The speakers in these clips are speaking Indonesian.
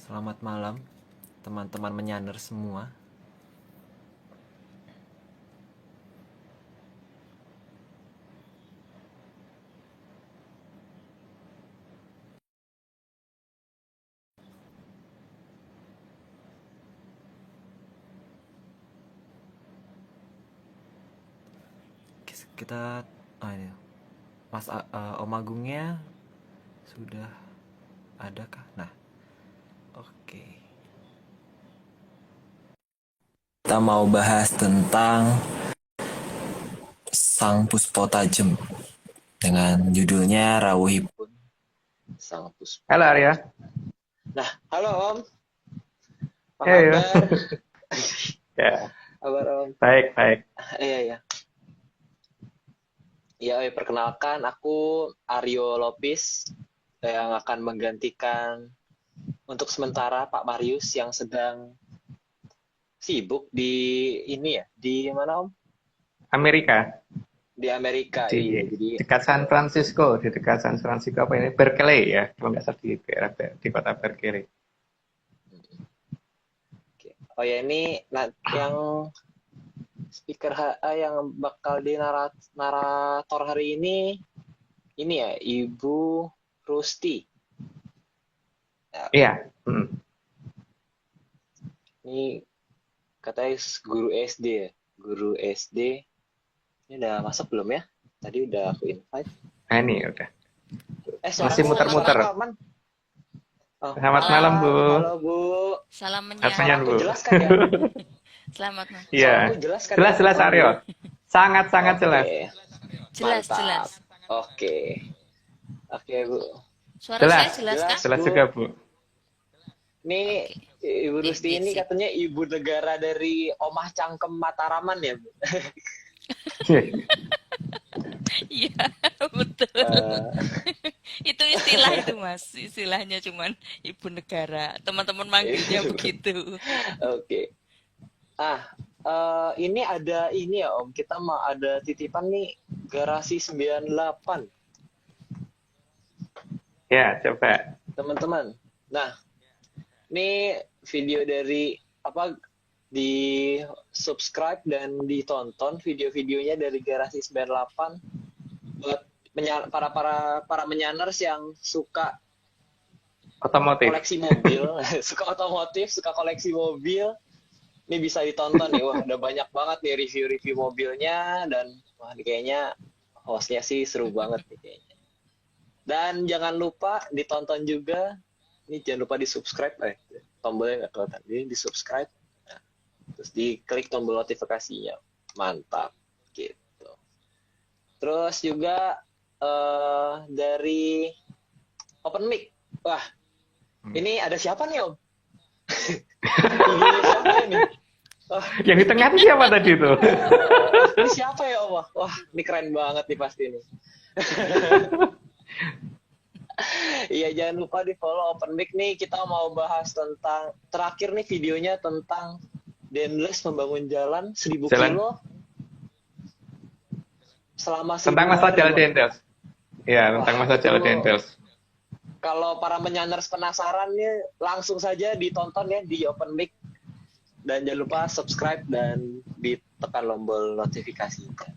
Selamat malam teman-teman menyaner semua. Kita ini Om Agungnya sudah adakah? Nah, oke. Kita mau bahas tentang Sang Puspo Tajem dengan judulnya Rawuhipun Sang Puspo. Halo Arya. Nah, halo Om. Apa Hey, kabar? Ya, Kabar Om. baik. Iya. Ya, perkenalkan aku Aryo Lopis yang akan menggantikan untuk sementara Pak Marius yang sedang sibuk di ini ya, di mana Om? Amerika. Di Amerika, Di iya. Jadi dekat San Francisco, di dekat San Francisco apa ini? Berkeley ya, kalau nggak salah di daerah di kota Berkeley. oh ya ini yang speaker yang bakal di narator hari ini ya Ibu Rusti. Ya, Iya. ini katanya guru SD ya. Guru SD. Ini udah masuk belum ya? Tadi udah aku invite. Nah, ini udah. Masih muter-muter. Oh, Selamat malam, Bu. Halo, Bu. Salam Suaranya, Suaraku Bu. jelas kan ya? Selamat malam. Iya. Suaraku jelas kan ya? Jelas Aryo. Sangat jelas. Jelas. Oke, Bu. Suara Jelas. saya jelas kan? Jelas juga, Bu. Ini Ibu Rusti ini katanya ibu negara dari Omah Cangkem Mataraman ya, Bu? Iya, betul. Itu istilah itu, Mas. Istilahnya cuman ibu negara. Teman-teman manggilnya begitu. Oke. Ini ada ini ya, Om. Kita mau ada titipan nih Garasi 98. Ya, coba. Teman-teman. Nah, ini video dari di subscribe dan ditonton video-videonya dari Garasi 98 buat para menyaners yang suka Otomotif. koleksi mobil, suka otomotif, suka koleksi mobil. Ini bisa ditonton nih. Wah, udah banyak banget nih review-review mobilnya dan wah, ini kayaknya hostnya sih seru banget nih kayaknya. Dan jangan lupa ditonton juga. Ini jangan lupa di-subscribe, tombolnya nggak kelihatan. Ini di-subscribe, nah, terus diklik tombol notifikasinya. Mantap, gitu. Terus juga dari Open Mic. Wah, ini ada siapa nih, Om? Ini siapa ini? Oh, Yang di tengah itu siapa tadi tuh? ini siapa ya, Om? Wah, ini keren banget nih pasti nih. Iya, jangan lupa di follow Open Mic nih. Kita mau bahas tentang terakhir nih videonya tentang Denles membangun jalan 1000 kilo selama 1000 tentang masalah hari, jalan Bang. Dendels. Iya, tentang masalah jalan Dendels. Kalau para menyaners penasaran nih, langsung saja ditonton ya di Open Mic. Dan jangan lupa subscribe dan ditekan tombol notifikasinya.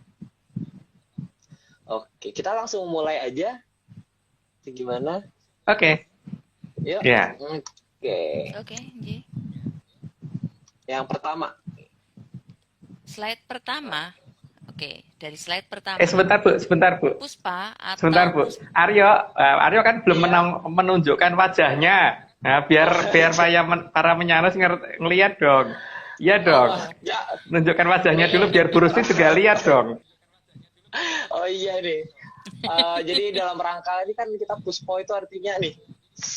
Oke, kita langsung mulai aja. Gimana? Oke. Yuk. Ya. Oke, Ji. Yang pertama. Slide pertama. Oke, dari slide pertama. Sebentar, Bu. Puspa atau Sebentar, Bu. Aryo kan belum menunjukkan wajahnya. Nah, biar para menyaners ngelihat dong. Iya dong. Menunjukkan wajahnya dulu biar Bu Rusti juga lihat dong. Oh iya nih. Jadi dalam rangka ini kan kita Puspo itu artinya nih.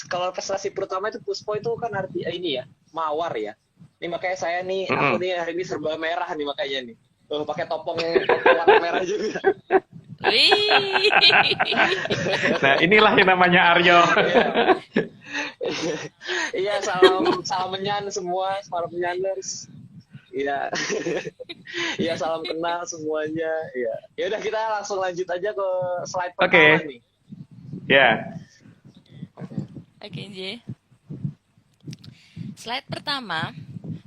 Kalau prestasi pertama itu Puspo itu kan arti ini ya, mawar ya. Ini makanya saya nih, aku nih hari ini serba merah nih makanya nih. Pakai topong warna merah juga. Wih. Nah, inilah yang namanya Aryo. Iya, salam menyan semua, para menyaners. Iya. Iya, salam kenal semuanya. Iya. Ya udah kita langsung lanjut aja ke slide pertama nih. Ya. Oke, Ji. Slide pertama,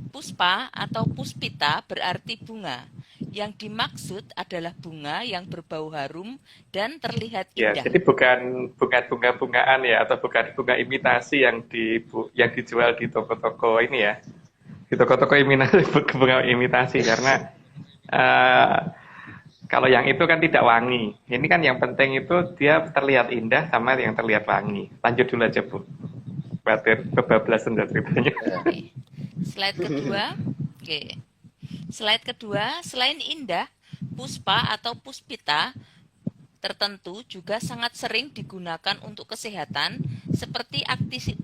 puspa atau puspita berarti bunga. Yang dimaksud adalah bunga yang berbau harum dan terlihat Ya, indah. jadi bukan bunga-bungaan ya, atau bukan bunga imitasi yang dijual di toko-toko ini ya, di toko-toko imitasi bunga imitasi karena kalau yang itu kan tidak wangi. Ini kan yang penting itu dia terlihat indah sama yang terlihat wangi. Lanjut dulu aja Bu. Khawatir kebablasan dan ceritanya. Oke. Slide kedua. Oke. Slide kedua, selain indah, puspa atau puspita tertentu juga sangat sering digunakan untuk kesehatan seperti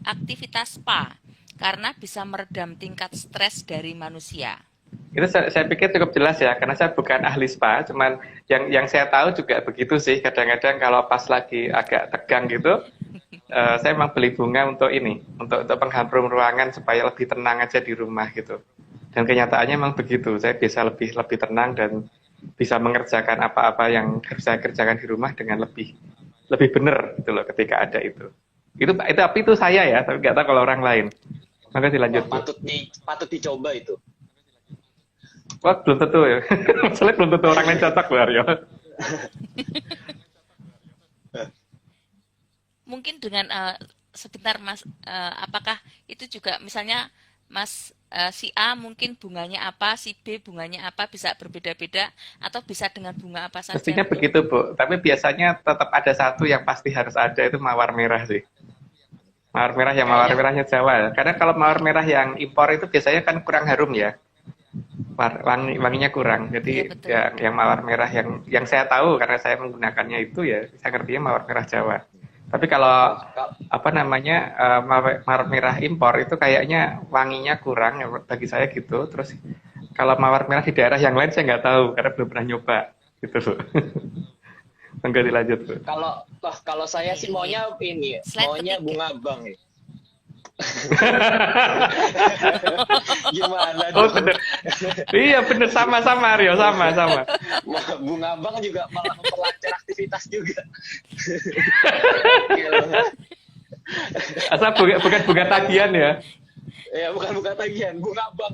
aktivitas spa karena bisa meredam tingkat stres dari manusia. Itu saya pikir cukup jelas ya, karena saya bukan ahli spa, cuman yang saya tahu juga begitu sih. Kadang-kadang kalau pas lagi agak tegang gitu, saya memang beli bunga untuk ini, untuk pengharum ruangan supaya lebih tenang aja di rumah gitu. Dan kenyataannya memang begitu, saya bisa lebih tenang dan bisa mengerjakan apa-apa yang harus saya kerjakan di rumah dengan lebih benar gitu loh ketika ada itu. Tapi itu saya ya, tapi nggak tahu kalau orang lain. Maka dilanjut. Wah, patut dicoba itu. Wah, belum tentu ya. Masalahnya belum tentu orang lain cocok loh, Aryo. Mungkin dengan sebentar Mas, apakah itu juga misalnya Mas si A mungkin bunganya apa, si B bunganya apa, bisa berbeda-beda atau bisa dengan bunga apa saja? Mestinya begitu Bu, tapi biasanya tetap ada satu yang pasti harus ada, itu mawar merah sih. Mawar merah yang mawar merahnya Jawa. Karena kalau mawar merah yang impor itu biasanya kan kurang harum ya. Wanginya kurang. Jadi ya, yang mawar merah yang saya tahu karena saya menggunakannya itu ya, saya ngertinya mawar merah Jawa. Tapi kalau mawar merah impor itu kayaknya wanginya kurang ya, bagi saya gitu. Terus kalau mawar merah di daerah yang lain saya nggak tahu karena belum pernah nyoba gitu loh. Enggak dilanjut tuh. Kalau saya sih maunya ini, maunya bunga bang ya. Gimana? Oh bener. Iya bener, sama Aryo, sama. Bunga bang juga malah memperlancar aktivitas juga. Asal bukan bunga tagihan ya. Ya bukan bunga tagihan, bunga bang.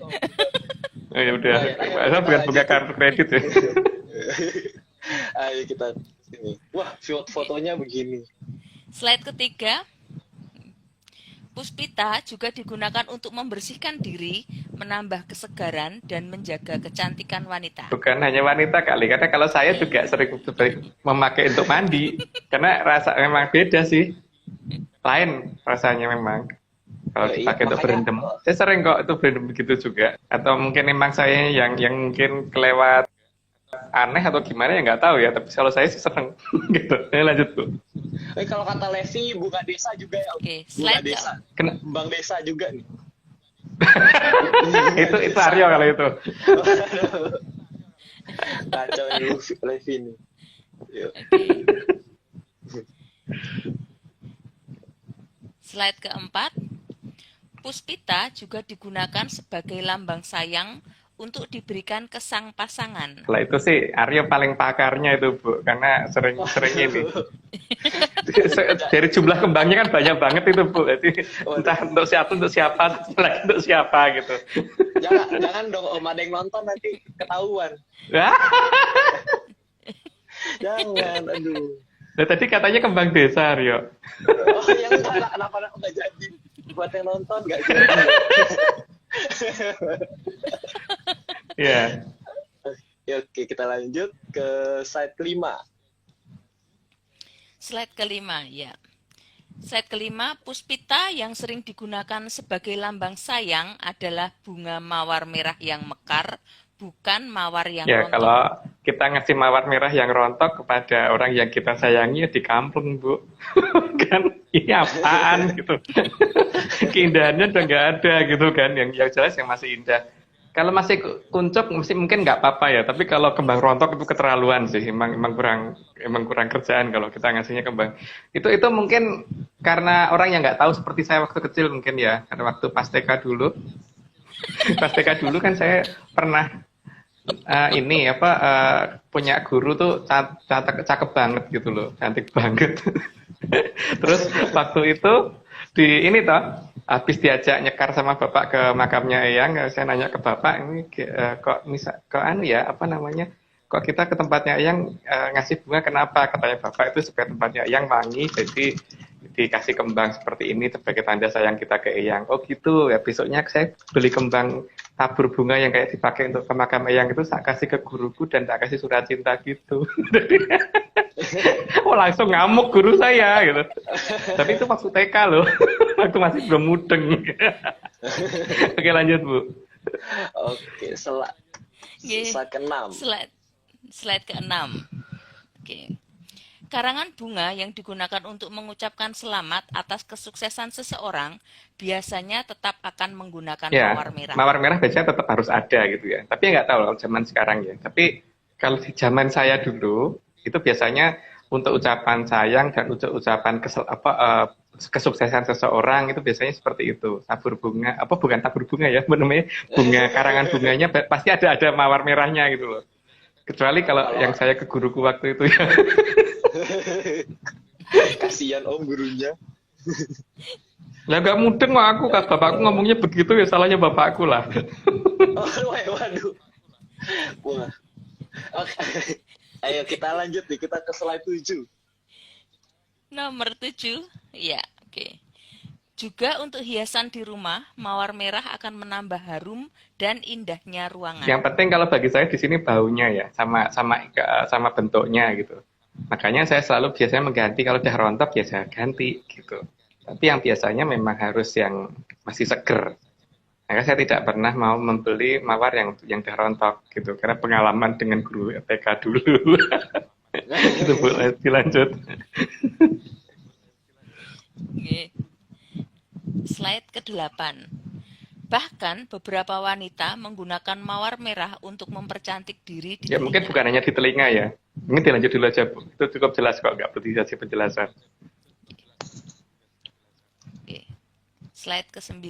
Oh ya udah. Asal bukan bunga kartu kredit ya. Ayo kita sini. Wah, fotonya begini. Slide ketiga. Puspita juga digunakan untuk membersihkan diri, menambah kesegaran, dan menjaga kecantikan wanita. Bukan hanya wanita kali, karena kalau saya juga sering memakai untuk mandi, karena rasa memang beda sih, lain rasanya memang. Kalau dipakai untuk berendam, saya sering kok itu berendam begitu juga. Atau mungkin memang saya yang mungkin kelewat aneh atau gimana ya nggak tahu ya, tapi kalau saya sih seneng gitu. Lanjut Bu. Kalau kata Levi, bunga desa juga ya. Oke, bunga desa. Bang desa juga nih. itu Aryo kalau itu. Kacau nih Levi nih. Slide keempat. Puspita juga digunakan sebagai lambang sayang untuk diberikan ke sang pasangan. Lah itu sih Aryo paling pakarnya itu Bu, karena sering ini. Dari jumlah kembangnya kan banyak banget itu Bu. Jadi entah untuk siapa lagi untuk siapa gitu. Jangan dong Om, ada yang nonton nanti ketahuan. Jangan, aduh. Nah, tadi katanya kembang desa Aryo. Oh yang kenapa nggak jadi? Buat yang nonton nggak jadi. Ya. Oke, kita lanjut ke slide kelima. Slide kelima, ya. Slide kelima, puspita yang sering digunakan sebagai lambang sayang adalah bunga mawar merah yang mekar, bukan mawar yang rontok. Kalau kita ngasih mawar merah yang rontok kepada orang yang kita sayangi di kampung Bu, kan ini apaan gitu. Keindahannya udah nggak ada gitu kan, yang jelas yang masih indah. Kalau masih kuncup mungkin nggak apa-apa ya, tapi kalau kembang rontok itu keterlaluan sih, emang kurang kerjaan kalau kita ngasihnya kembang. Itu mungkin karena orang yang nggak tahu seperti saya waktu kecil mungkin ya, karena waktu pas TK dulu kan saya pernah punya guru tuh cakep banget gitu loh, cantik banget. Terus waktu itu habis diajak nyekar sama bapak ke makamnya Eyang, saya nanya ke bapak ini kok anu ya apa namanya, kok kita ke tempatnya Eyang ngasih bunga kenapa? Katanya bapak itu supaya tempatnya Eyang wangi, jadi dikasih kembang seperti ini sebagai tanda sayang kita ke Eyang. Oh gitu ya, besoknya saya beli kembang tabur bunga yang kayak dipakai untuk ke makam Eyang itu saya kasih ke guruku dan tak kasih surat cinta gitu. Oh langsung ngamuk guru saya gitu. Tapi itu waktu TK loh, waktu masih belum mudeng. Oke lanjut Bu. Oke, slide ke-6. Slide ke-6. Oke. Karangan bunga yang digunakan untuk mengucapkan selamat atas kesuksesan seseorang biasanya tetap akan menggunakan mawar merah. Mawar merah biasanya tetap harus ada gitu ya. Tapi nggak tahu kalau zaman sekarang ya. Tapi kalau di zaman saya dulu itu biasanya untuk ucapan sayang dan ucapan kesuksesan seseorang itu biasanya seperti itu. Tabur bunga, bukan tabur bunga ya, namanya bunga, karangan bunganya pasti ada mawar merahnya gitu loh. Kecuali kalau yang saya ke guruku waktu itu ya. Kasihan om gurunya. Lah gak mudeng kok aku, bapakku ngomongnya begitu ya salahnya bapakku lah. Waduh. Wah. Oke. Ayo kita lanjut nih, kita ke slide 7. Nomor 7, ya, oke. Juga untuk hiasan di rumah, mawar merah akan menambah harum dan indahnya ruangan. Yang penting kalau bagi saya di sini baunya ya, sama bentuknya gitu. Makanya saya selalu biasanya mengganti, kalau udah rontok ya saya ganti gitu. Tapi yang biasanya memang harus yang masih seger. Maka saya tidak pernah mau membeli mawar yang udah rontok gitu, karena pengalaman dengan guru TK dulu. Itu boleh dilanjut. Oke. Slide ke-8. Bahkan beberapa wanita menggunakan mawar merah untuk mempercantik diri di Ya mungkin bukan hanya di telinga ya. Ini dilanjut dulu aja Bu. Itu cukup jelas kok, nggak perlu dikasih penjelasan. Oke. Slide ke-9.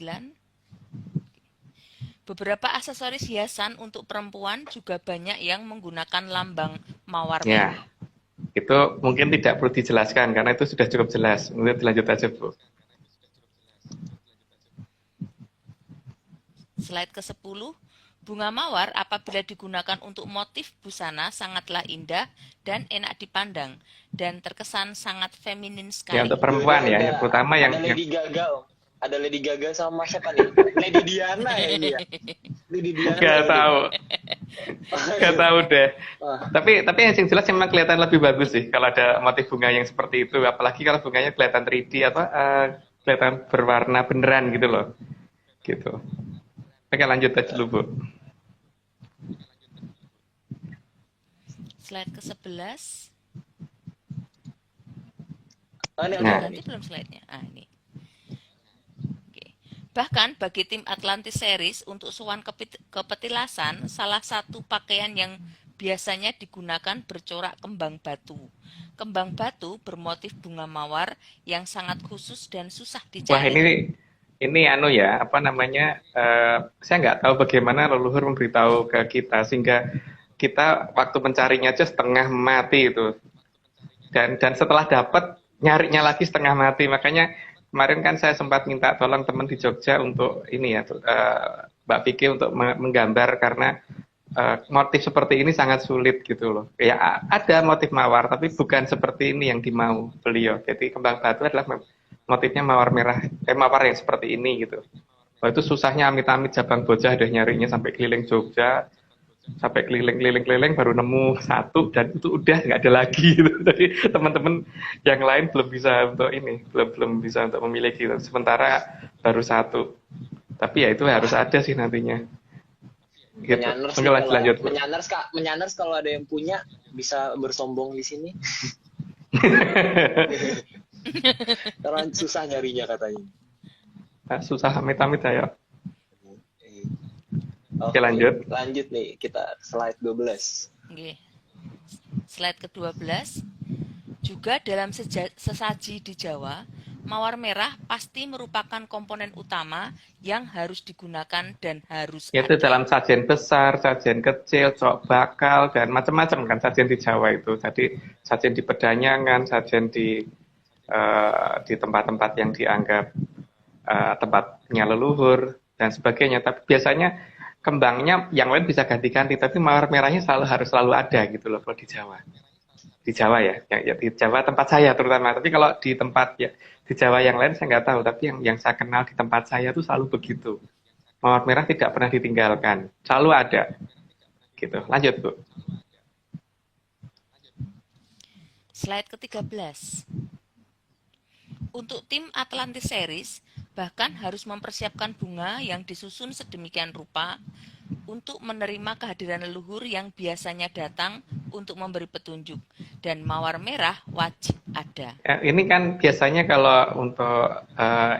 Beberapa aksesoris hiasan untuk perempuan juga banyak yang menggunakan lambang mawar merah. Itu mungkin tidak perlu dijelaskan karena itu sudah cukup jelas. Mungkin dilanjut aja Bu. Slide ke-10, bunga mawar apabila digunakan untuk motif busana sangatlah indah dan enak dipandang dan terkesan sangat feminin sekali. Ya untuk perempuan ya, terutama yang ada Lady Gaga, ada Lady Gaga sama siapa nih? Lady Diana ya ini ya. Lady Diana. Gak tahu deh. Tapi yang jelas memang kelihatan lebih bagus sih kalau ada motif bunga yang seperti itu, apalagi kalau bunganya kelihatan 3D atau kelihatan berwarna beneran gitu loh. Gitu. Oke lanjut aja dulu Bu. Slide ke-11. Ganti belum slide-nya? Ini. Oke. Bahkan bagi tim Atlantis Series untuk sowan kepetilasan, salah satu pakaian yang biasanya digunakan bercorak kembang batu. Kembang batu bermotif bunga mawar yang sangat khusus dan susah dicari. Wah ini saya nggak tahu bagaimana leluhur memberitahu ke kita sehingga kita waktu mencarinya aja setengah mati itu, dan setelah dapat nyarinya lagi setengah mati. Makanya kemarin kan saya sempat minta tolong teman di Jogja untuk ini ya, Mbak Vicky untuk menggambar karena motif seperti ini sangat sulit gitu loh. Ya ada motif mawar tapi bukan seperti ini yang dimau beliau. Jadi kembang batu adalah motifnya mawar merah, mawar yang seperti ini gitu. Oh, itu susahnya amit-amit Jabang Bocah udah nyarinya sampai keliling Jogja, sampai keliling baru nemu satu dan itu udah nggak ada lagi gitu. Jadi teman-teman yang lain belum bisa untuk ini, belum bisa untuk memiliki gitu. Sementara baru satu. Tapi ya itu harus ada sih nantinya. Gitu. Menyaners kalau ada yang punya bisa bersombong di sini. Karena susah nyarinya katanya. Susah amit-amit ayo. Oke, lanjut nih kita slide 12. Oke. Slide ke-12. Juga dalam sesaji di Jawa, mawar merah pasti merupakan komponen utama yang harus digunakan dan harus itu ada dalam sajian besar, sajian kecil, cok bakal dan macam-macam kan sajian di Jawa itu. Jadi sajian di pedanyangan, sajian di tempat-tempat yang dianggap tempatnya leluhur dan sebagainya. Tapi biasanya kembangnya yang lain bisa ganti-ganti, tapi mawar merahnya harus selalu ada gitu loh kalau di Jawa. Di Jawa ya di Jawa tempat saya terutama. Tapi kalau di tempat ya di Jawa yang lain saya nggak tahu. Tapi yang saya kenal di tempat saya tuh selalu begitu. Mawar merah tidak pernah ditinggalkan, selalu ada. Gitu. Lanjut Bu. Slide ke-13. Untuk tim Atlantis Series, bahkan harus mempersiapkan bunga yang disusun sedemikian rupa untuk menerima kehadiran leluhur yang biasanya datang untuk memberi petunjuk. Dan mawar merah wajib ada. Ini kan biasanya kalau untuk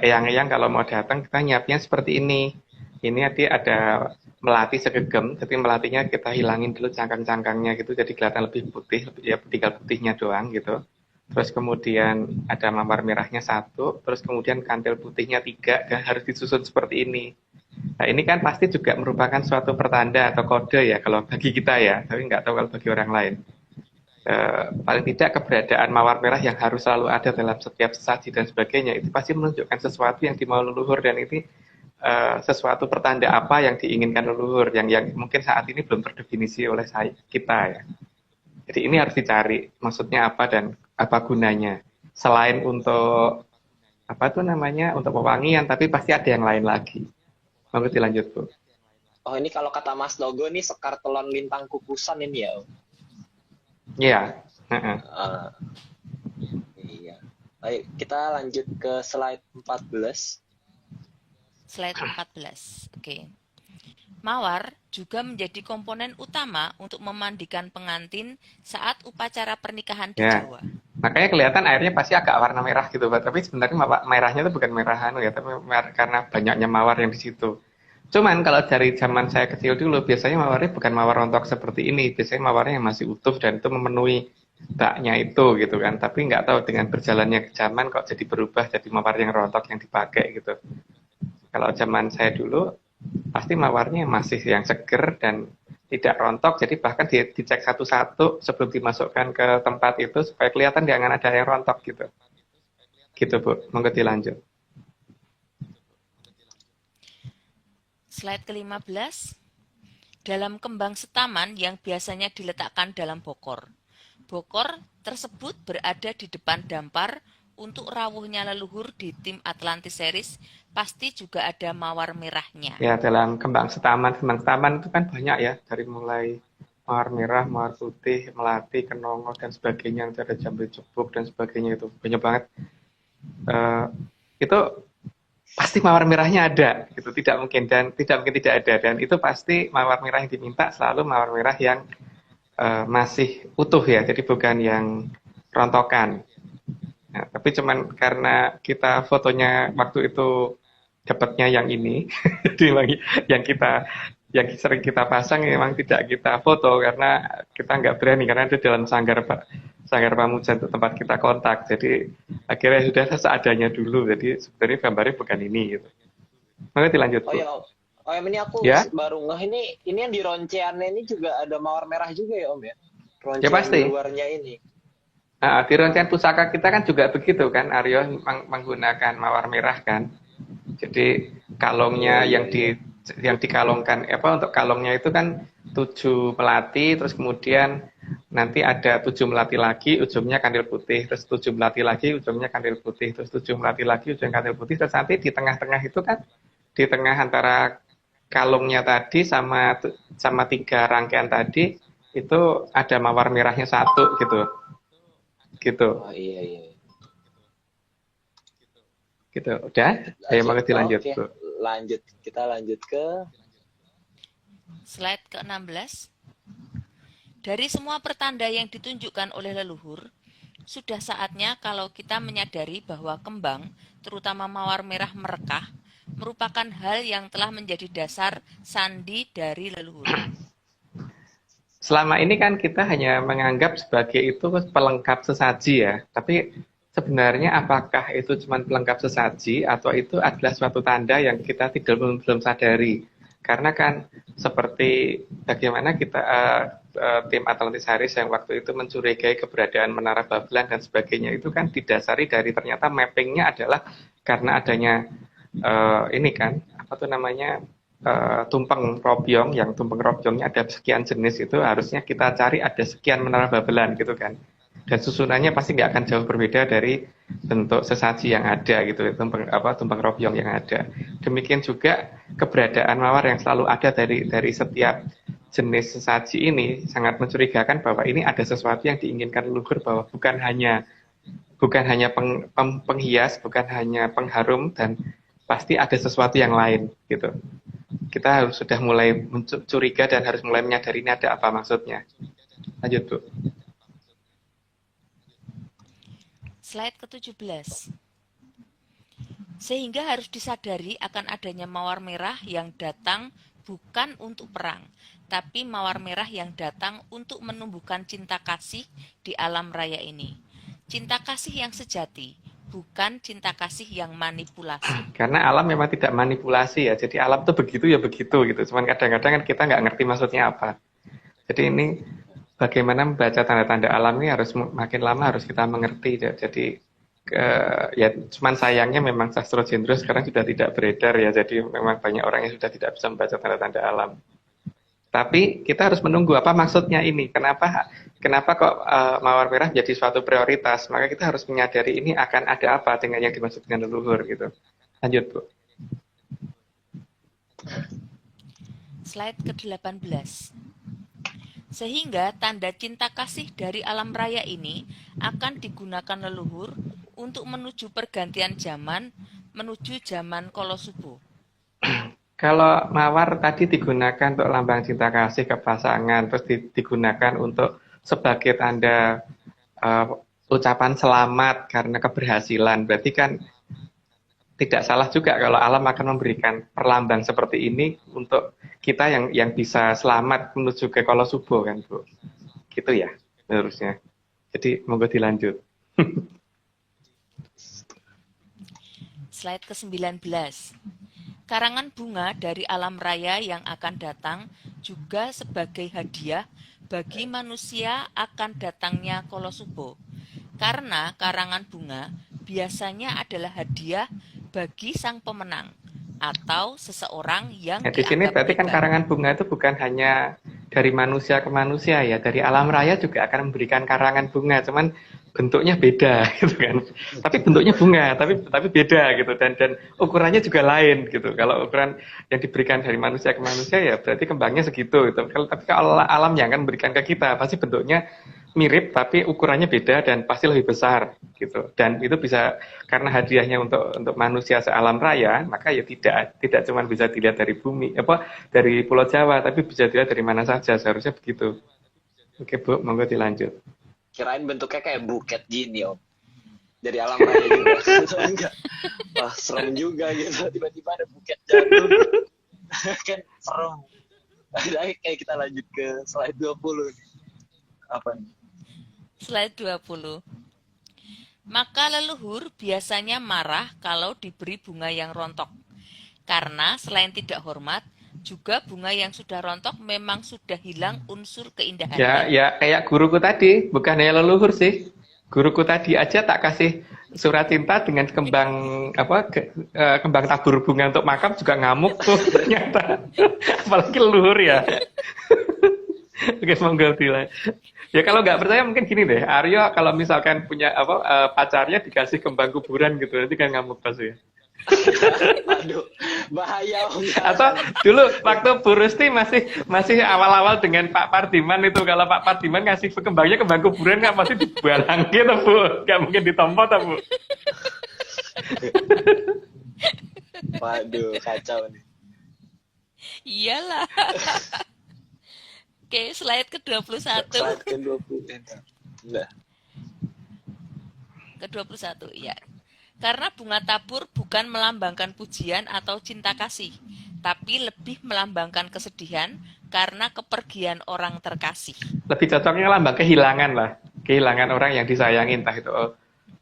eyang-eyang kalau mau datang kita nyiapnya seperti ini. Ini nanti ada melati segegem, jadi melatinya kita hilangin dulu cangkang-cangkangnya gitu, jadi kelihatan lebih putih, ya tinggal putihnya doang gitu. Terus kemudian ada mawar merahnya 1, terus kemudian kantil putihnya 3, dan harus disusun seperti ini. Nah ini kan pasti juga merupakan suatu pertanda atau kode ya kalau bagi kita ya, tapi nggak tahu kalau bagi orang lain. Paling tidak keberadaan mawar merah yang harus selalu ada dalam setiap sesaji dan sebagainya, itu pasti menunjukkan sesuatu yang dimau leluhur, dan ini sesuatu pertanda apa yang diinginkan leluhur yang mungkin saat ini belum terdefinisi oleh kita ya. Jadi ini harus dicari maksudnya apa dan apa gunanya. Selain untuk apa tuh namanya untuk pewangian, tapi pasti ada yang lain lagi. Monggo dilanjut Bu. Oh ini kalau kata Mas Dogo nih sekar telon lintang kukusan ini ya. Iya. Iya. Baik, kita lanjut ke slide 14. Slide 14. Oke. Mawar juga menjadi komponen utama untuk memandikan pengantin saat upacara pernikahan di Jawa. Makanya kelihatan airnya pasti agak warna merah gitu, Pak. Tapi sebenarnya merahnya itu bukan merah ya, tapi karena banyaknya mawar yang di situ. Cuman kalau dari zaman saya kecil dulu, biasanya mawarnya bukan mawar rontok seperti ini. Biasanya mawarnya yang masih utuh dan itu memenuhi baknya itu gitu kan. Tapi nggak tahu dengan berjalannya zaman kok jadi berubah jadi mawar yang rontok yang dipakai gitu. Kalau zaman saya dulu, pasti mawarnya masih yang seger dan tidak rontok, jadi bahkan dicek satu-satu sebelum dimasukkan ke tempat itu supaya kelihatan jangan ada yang rontok gitu. Gitu Bu, monggo dilanjut. Slide ke-15. Dalam kembang setaman yang biasanya diletakkan dalam bokor. Bokor tersebut berada di depan dampar. Untuk rawuhnya leluhur di tim Atlantis Series pasti juga ada mawar merahnya. Ya, dalam kembang setaman itu kan banyak ya, dari mulai mawar merah, mawar putih, melati, kenongo dan sebagainya, ada jambe cubuk dan sebagainya, itu banyak banget. Itu pasti mawar merahnya ada, gitu, tidak mungkin tidak ada, dan itu pasti mawar merah yang diminta selalu mawar merah yang masih utuh ya, jadi bukan yang rontokan. Nah, tapi cuman karena kita fotonya waktu itu dapatnya yang ini, yang sering kita pasang memang tidak kita foto karena kita nggak berani karena itu dalam sanggar Pamujan itu tempat kita kontak. Jadi akhirnya sudah seadanya dulu. Jadi sebenarnya gambarnya bukan ini gitu. Maka dilanjut. Oh ya, ini aku baru ini yang di ronceannya ini juga ada mawar merah juga ya Om ya. Roncean ya pasti. Di luarnya ini. Nah, di rangkaian pusaka kita kan juga begitu kan, Aryo menggunakan mawar merah kan. Jadi kalungnya yang dikalungkan untuk kalungnya itu kan 7 melati, terus kemudian nanti ada 7 melati lagi ujungnya kandil putih, terus 7 melati lagi ujungnya kandil putih, terus 7 melati lagi ujungnya kandil putih, terus nanti di tengah-tengah itu kan di tengah antara kalungnya tadi sama 3 rangkaian tadi itu ada mawar merahnya 1 gitu. Oh iya. Gitu. Udah? Ayo mau dilanjut. Okay. Kita lanjut ke slide ke-16. Dari semua pertanda yang ditunjukkan oleh leluhur, sudah saatnya kalau kita menyadari bahwa kembang, terutama mawar merah merekah, merupakan hal yang telah menjadi dasar sandi dari leluhur. Selama ini kan kita hanya menganggap sebagai itu pelengkap sesaji ya, tapi sebenarnya apakah itu cuma pelengkap sesaji atau itu adalah suatu tanda yang kita belum sadari? Karena kan seperti bagaimana kita tim Atlantis Series yang waktu itu mencurigai keberadaan Menara Babelan dan sebagainya itu kan didasari dari ternyata mappingnya adalah karena adanya ini kan apa tuh namanya tumpeng robyong, yang tumpeng robyongnya ada sekian jenis, itu harusnya kita cari ada sekian menara babelan gitu kan. Dan susunannya pasti nggak akan jauh berbeda dari bentuk sesaji yang ada gitu, tumpeng robyong yang ada. Demikian juga keberadaan mawar yang selalu ada dari setiap jenis sesaji ini sangat mencurigakan bahwa ini ada sesuatu yang diinginkan leluhur, bahwa bukan hanya penghias, bukan hanya pengharum, dan pasti ada sesuatu yang lain gitu. Kita harus sudah mulai curiga dan harus mulai menyadari ini ada apa maksudnya. Lanjut, Bu. Slide ke-17. Sehingga harus disadari akan adanya mawar merah yang datang bukan untuk perang, tapi mawar merah yang datang untuk menumbuhkan cinta kasih di alam raya ini. Cinta kasih yang sejati, bukan cinta kasih yang manipulasi. Karena alam memang tidak manipulasi ya, jadi alam tuh begitu ya begitu gitu. Cuman kadang-kadang kan kita nggak ngerti maksudnya apa. Jadi ini bagaimana membaca tanda-tanda alam ini harus makin lama harus kita mengerti. Jadi ya cuman sayangnya memang sastra genre sekarang sudah tidak beredar ya, jadi memang banyak orang yang sudah tidak bisa membaca tanda-tanda alam. Tapi kita harus menunggu apa maksudnya ini, kenapa kok mawar merah menjadi suatu prioritas. Maka kita harus menyadari ini akan ada apa dengan yang dimaksud dengan leluhur gitu. Lanjut, Bu. Slide ke-18. Sehingga tanda cinta kasih dari alam raya ini akan digunakan leluhur untuk menuju pergantian zaman, menuju zaman Kolosubo. Kalau mawar tadi digunakan untuk lambang cinta kasih ke pasangan, terus digunakan untuk sebagai tanda ucapan selamat karena keberhasilan, berarti kan tidak salah juga kalau alam akan memberikan perlambang seperti ini untuk kita yang bisa selamat menuju ke Kolosubo kan, Bu. Gitu ya, harusnya. Jadi monggo dilanjut. Slide ke-19. Karangan bunga dari alam raya yang akan datang juga sebagai hadiah bagi manusia akan datangnya Kolosubo. Karena karangan bunga biasanya adalah hadiah bagi sang pemenang atau seseorang yang di sini berarti kan karangan bunga itu bukan hanya dari manusia ke manusia ya, dari alam raya juga akan memberikan karangan bunga, cuman bentuknya beda gitu kan. Tapi bentuknya bunga, tapi beda gitu, dan ukurannya juga lain gitu. Kalau ukuran yang diberikan dari manusia ke manusia ya berarti kembangnya segitu gitu. Tapi kalau alam yang akan memberikan ke kita pasti bentuknya mirip tapi ukurannya beda dan pasti lebih besar gitu. Dan itu bisa karena hadiahnya untuk manusia sealam raya, maka ya tidak cuma bisa dilihat dari bumi dari Pulau Jawa, tapi bisa dilihat dari mana saja, seharusnya begitu. Oke, Bu, monggo dilanjut. Kirain bentuknya kayak buket gini, Om. Dari alam raya juga. Enggak. Wah, serem juga gitu. Tiba-tiba ada buket jagung. Kan serem. Kayak kita lanjut ke slide 20 nih. Apa nih? Slide 20. Maka leluhur biasanya marah kalau diberi bunga yang rontok. Karena selain tidak hormat, juga bunga yang sudah rontok memang sudah hilang unsur keindahannya. Ya kayak guruku tadi, bukan hanya leluhur sih. Guruku tadi aja tak kasih surat cinta dengan kembang tabur bunga untuk makam juga ngamuk tuh ternyata. Apalagi leluhur ya. Oke, monggo dilanjut. Ya kalau nggak percaya mungkin gini deh, Aryo kalau misalkan punya pacarnya dikasih kembang kuburan gitu, nanti kan ngamuk pasti ya. Aduh, bahaya Om. Atau dulu waktu Bu Rusti masih awal-awal dengan Pak Pardiman itu, kalau Pak Pardiman ngasih kembangnya kembang kuburan nggak pasti dibalang gitu, Bu, nggak mungkin ditompo tak, Bu. Waduh, kacau nih. Iyalah. Oke, slide ke-21. Slide ke-20. Enggak. Ke-21, ya. Karena bunga tabur bukan melambangkan pujian atau cinta kasih, tapi lebih melambangkan kesedihan karena kepergian orang terkasih. Lebih cocoknya lambang kehilangan lah. Kehilangan orang yang disayangi, entah itu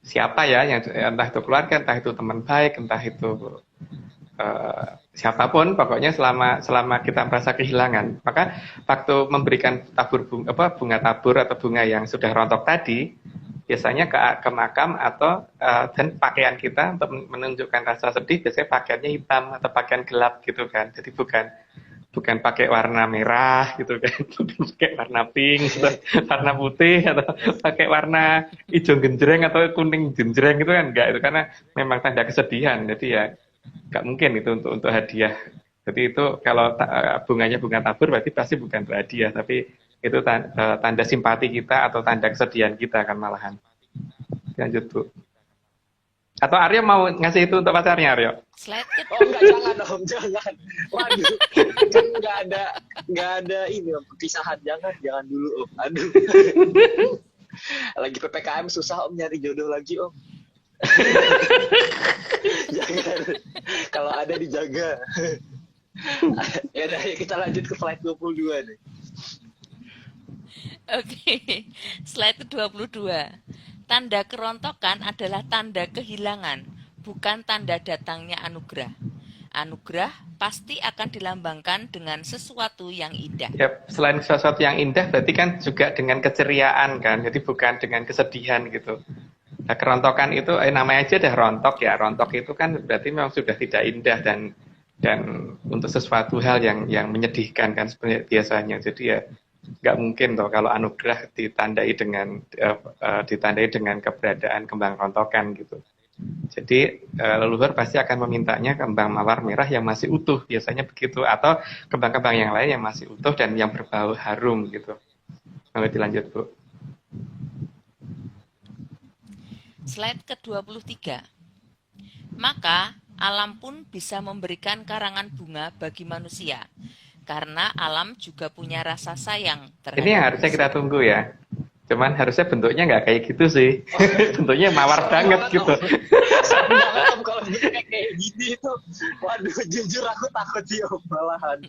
siapa ya, entah itu keluarga, entah itu teman baik, entah itu siapapun, pokoknya selama kita merasa kehilangan, maka waktu memberikan bunga tabur atau bunga yang sudah rontok tadi, biasanya ke makam atau dan pakaian kita untuk menunjukkan rasa sedih biasanya pakaiannya hitam atau pakaian gelap gitu kan. Jadi bukan pakai warna merah gitu kan, bukan pakai warna pink atau warna putih atau pakai warna hijau genjreng atau kuning genjreng gitu kan enggak, itu karena memang tanda kesedihan. Jadi ya nggak mungkin itu untuk hadiah. Jadi itu kalau bunganya bunga tabur berarti pasti bukan hadiah, tapi itu tanda simpati kita atau tanda kesedihan kita kan malahan. Lanjut Bu. Atau Aryo mau ngasih itu untuk pacarnya Aryo? Slide Oh enggak, jangan Om, jangan. Waduh, kan nggak ada ini Om, perpisahan, jangan dulu Om. Aduh. Lagi PPKM susah Om nyari jodoh lagi Om. Jangan. Kalau ada dijaga. Ya udah, kita lanjut ke slide 22 nih. Oke, slide ke-22. Tanda kerontokan adalah tanda kehilangan, bukan tanda datangnya anugerah. Anugerah pasti akan dilambangkan dengan sesuatu yang indah. Ya, selain sesuatu yang indah berarti kan juga dengan keceriaan kan, jadi bukan dengan kesedihan gitu. Nah, kerontokan itu namanya aja dah rontok ya. Rontok itu kan berarti memang sudah tidak indah dan untuk sesuatu hal yang menyedihkan kan biasanya. Jadi ya nggak mungkin toh kalau anugerah ditandai dengan keberadaan kembang rontokan gitu. Jadi leluhur pasti akan memintanya kembang mawar merah yang masih utuh, biasanya begitu, atau kembang-kembang yang lain yang masih utuh dan yang berbau harum gitu. Lalu dilanjut Bu. Slide ke-23. Maka alam pun bisa memberikan karangan bunga bagi manusia, karena alam juga punya rasa sayang terhadap Ini yang harusnya kita manusia. tunggu ya. Cuman harusnya bentuknya nggak kayak gitu sih. Bentuknya mawar banget gitu. Serem banget Om kalau kayak gini itu. Waduh, jujur aku takut sih Om malahan.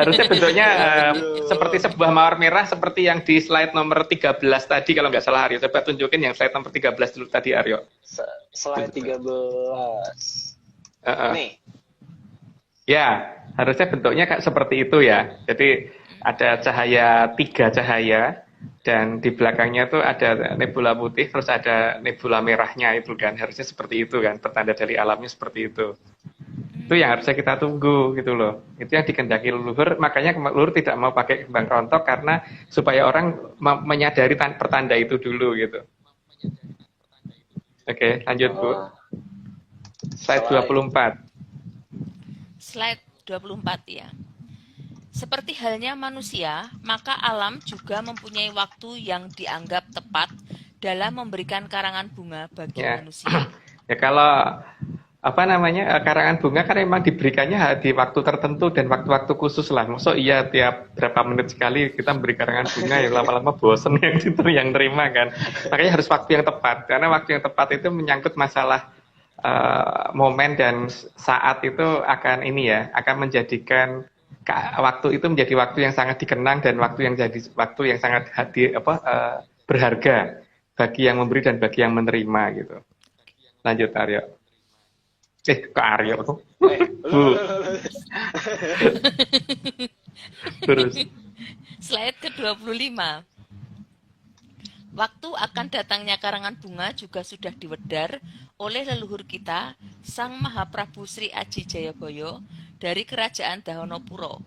Harusnya bentuknya Aduh. seperti sebuah mawar merah seperti yang di slide nomor 13 tadi kalau nggak salah Aryo. Coba tunjukin yang slide nomor 13 dulu tadi Aryo. Slide 13. Nih. Ya, harusnya bentuknya kayak seperti itu ya. Jadi ada cahaya, 3 cahaya, dan di belakangnya tuh ada nebula putih, terus ada nebula merahnya itu kan. Harusnya seperti itu kan, pertanda dari alamnya seperti itu. Itu yang harusnya kita tunggu gitu loh. Itu yang dikehendaki leluhur, makanya leluhur tidak mau pakai kembang rontok karena supaya orang menyadari pertanda itu dulu gitu. Oke, lanjut Bu. Slide 24. Slide 24 ya. Seperti halnya manusia, maka alam juga mempunyai waktu yang dianggap tepat dalam memberikan karangan bunga bagi Ya. manusia. Ya kalau karangan bunga kan memang diberikannya di waktu tertentu dan waktu-waktu khusus lah. Maksud iya tiap berapa menit sekali kita memberi karangan bunga ya lama-lama bosen yang terima kan. Makanya harus waktu yang tepat karena waktu yang tepat itu menyangkut masalah momen dan saat itu akan menjadikan waktu itu menjadi waktu yang sangat dikenang dan waktu yang sangat berharga bagi yang memberi dan bagi yang menerima gitu. Lanjut Aryo. Ke Aryo tuh. Terus. Slide ke-25. Waktu akan datangnya karangan bunga juga sudah diwedar oleh leluhur kita, Sang Mahaprabu Sri Aji Jayabaya dari Kerajaan Dahonopuro.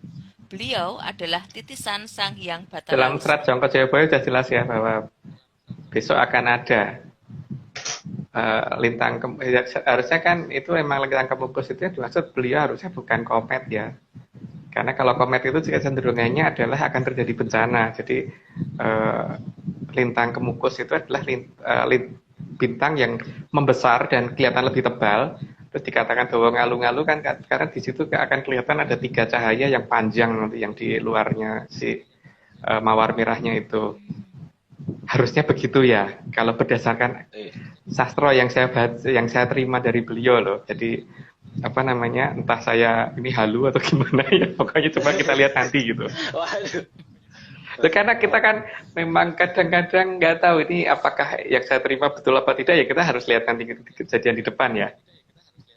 Beliau adalah titisan Sang Hyang Batara. Dalam serat Jongko Jayabaya sudah jelas ya bahwa besok akan ada lintang harusnya kan itu memang lintang kemukus itu yang dimaksud beliau harusnya bukan komet ya. Karena kalau komet itu cenderungannya adalah akan terjadi bencana. Jadi lintang kemukus itu adalah bintang yang membesar dan kelihatan lebih tebal. Terus dikatakan bahwa ngalu-ngalu kan karena di situ akan kelihatan ada 3 cahaya yang panjang nanti yang di luarnya si mawar merahnya itu. Harusnya begitu ya. Kalau berdasarkan sastra yang saya terima dari beliau loh. Jadi entah saya ini halu atau gimana ya. Pokoknya coba kita lihat nanti gitu. Waduh. Karena kita kan memang kadang-kadang nggak tahu ini apakah yang saya terima betul apa tidak ya kita harus lihat nanti kejadian di depan ya.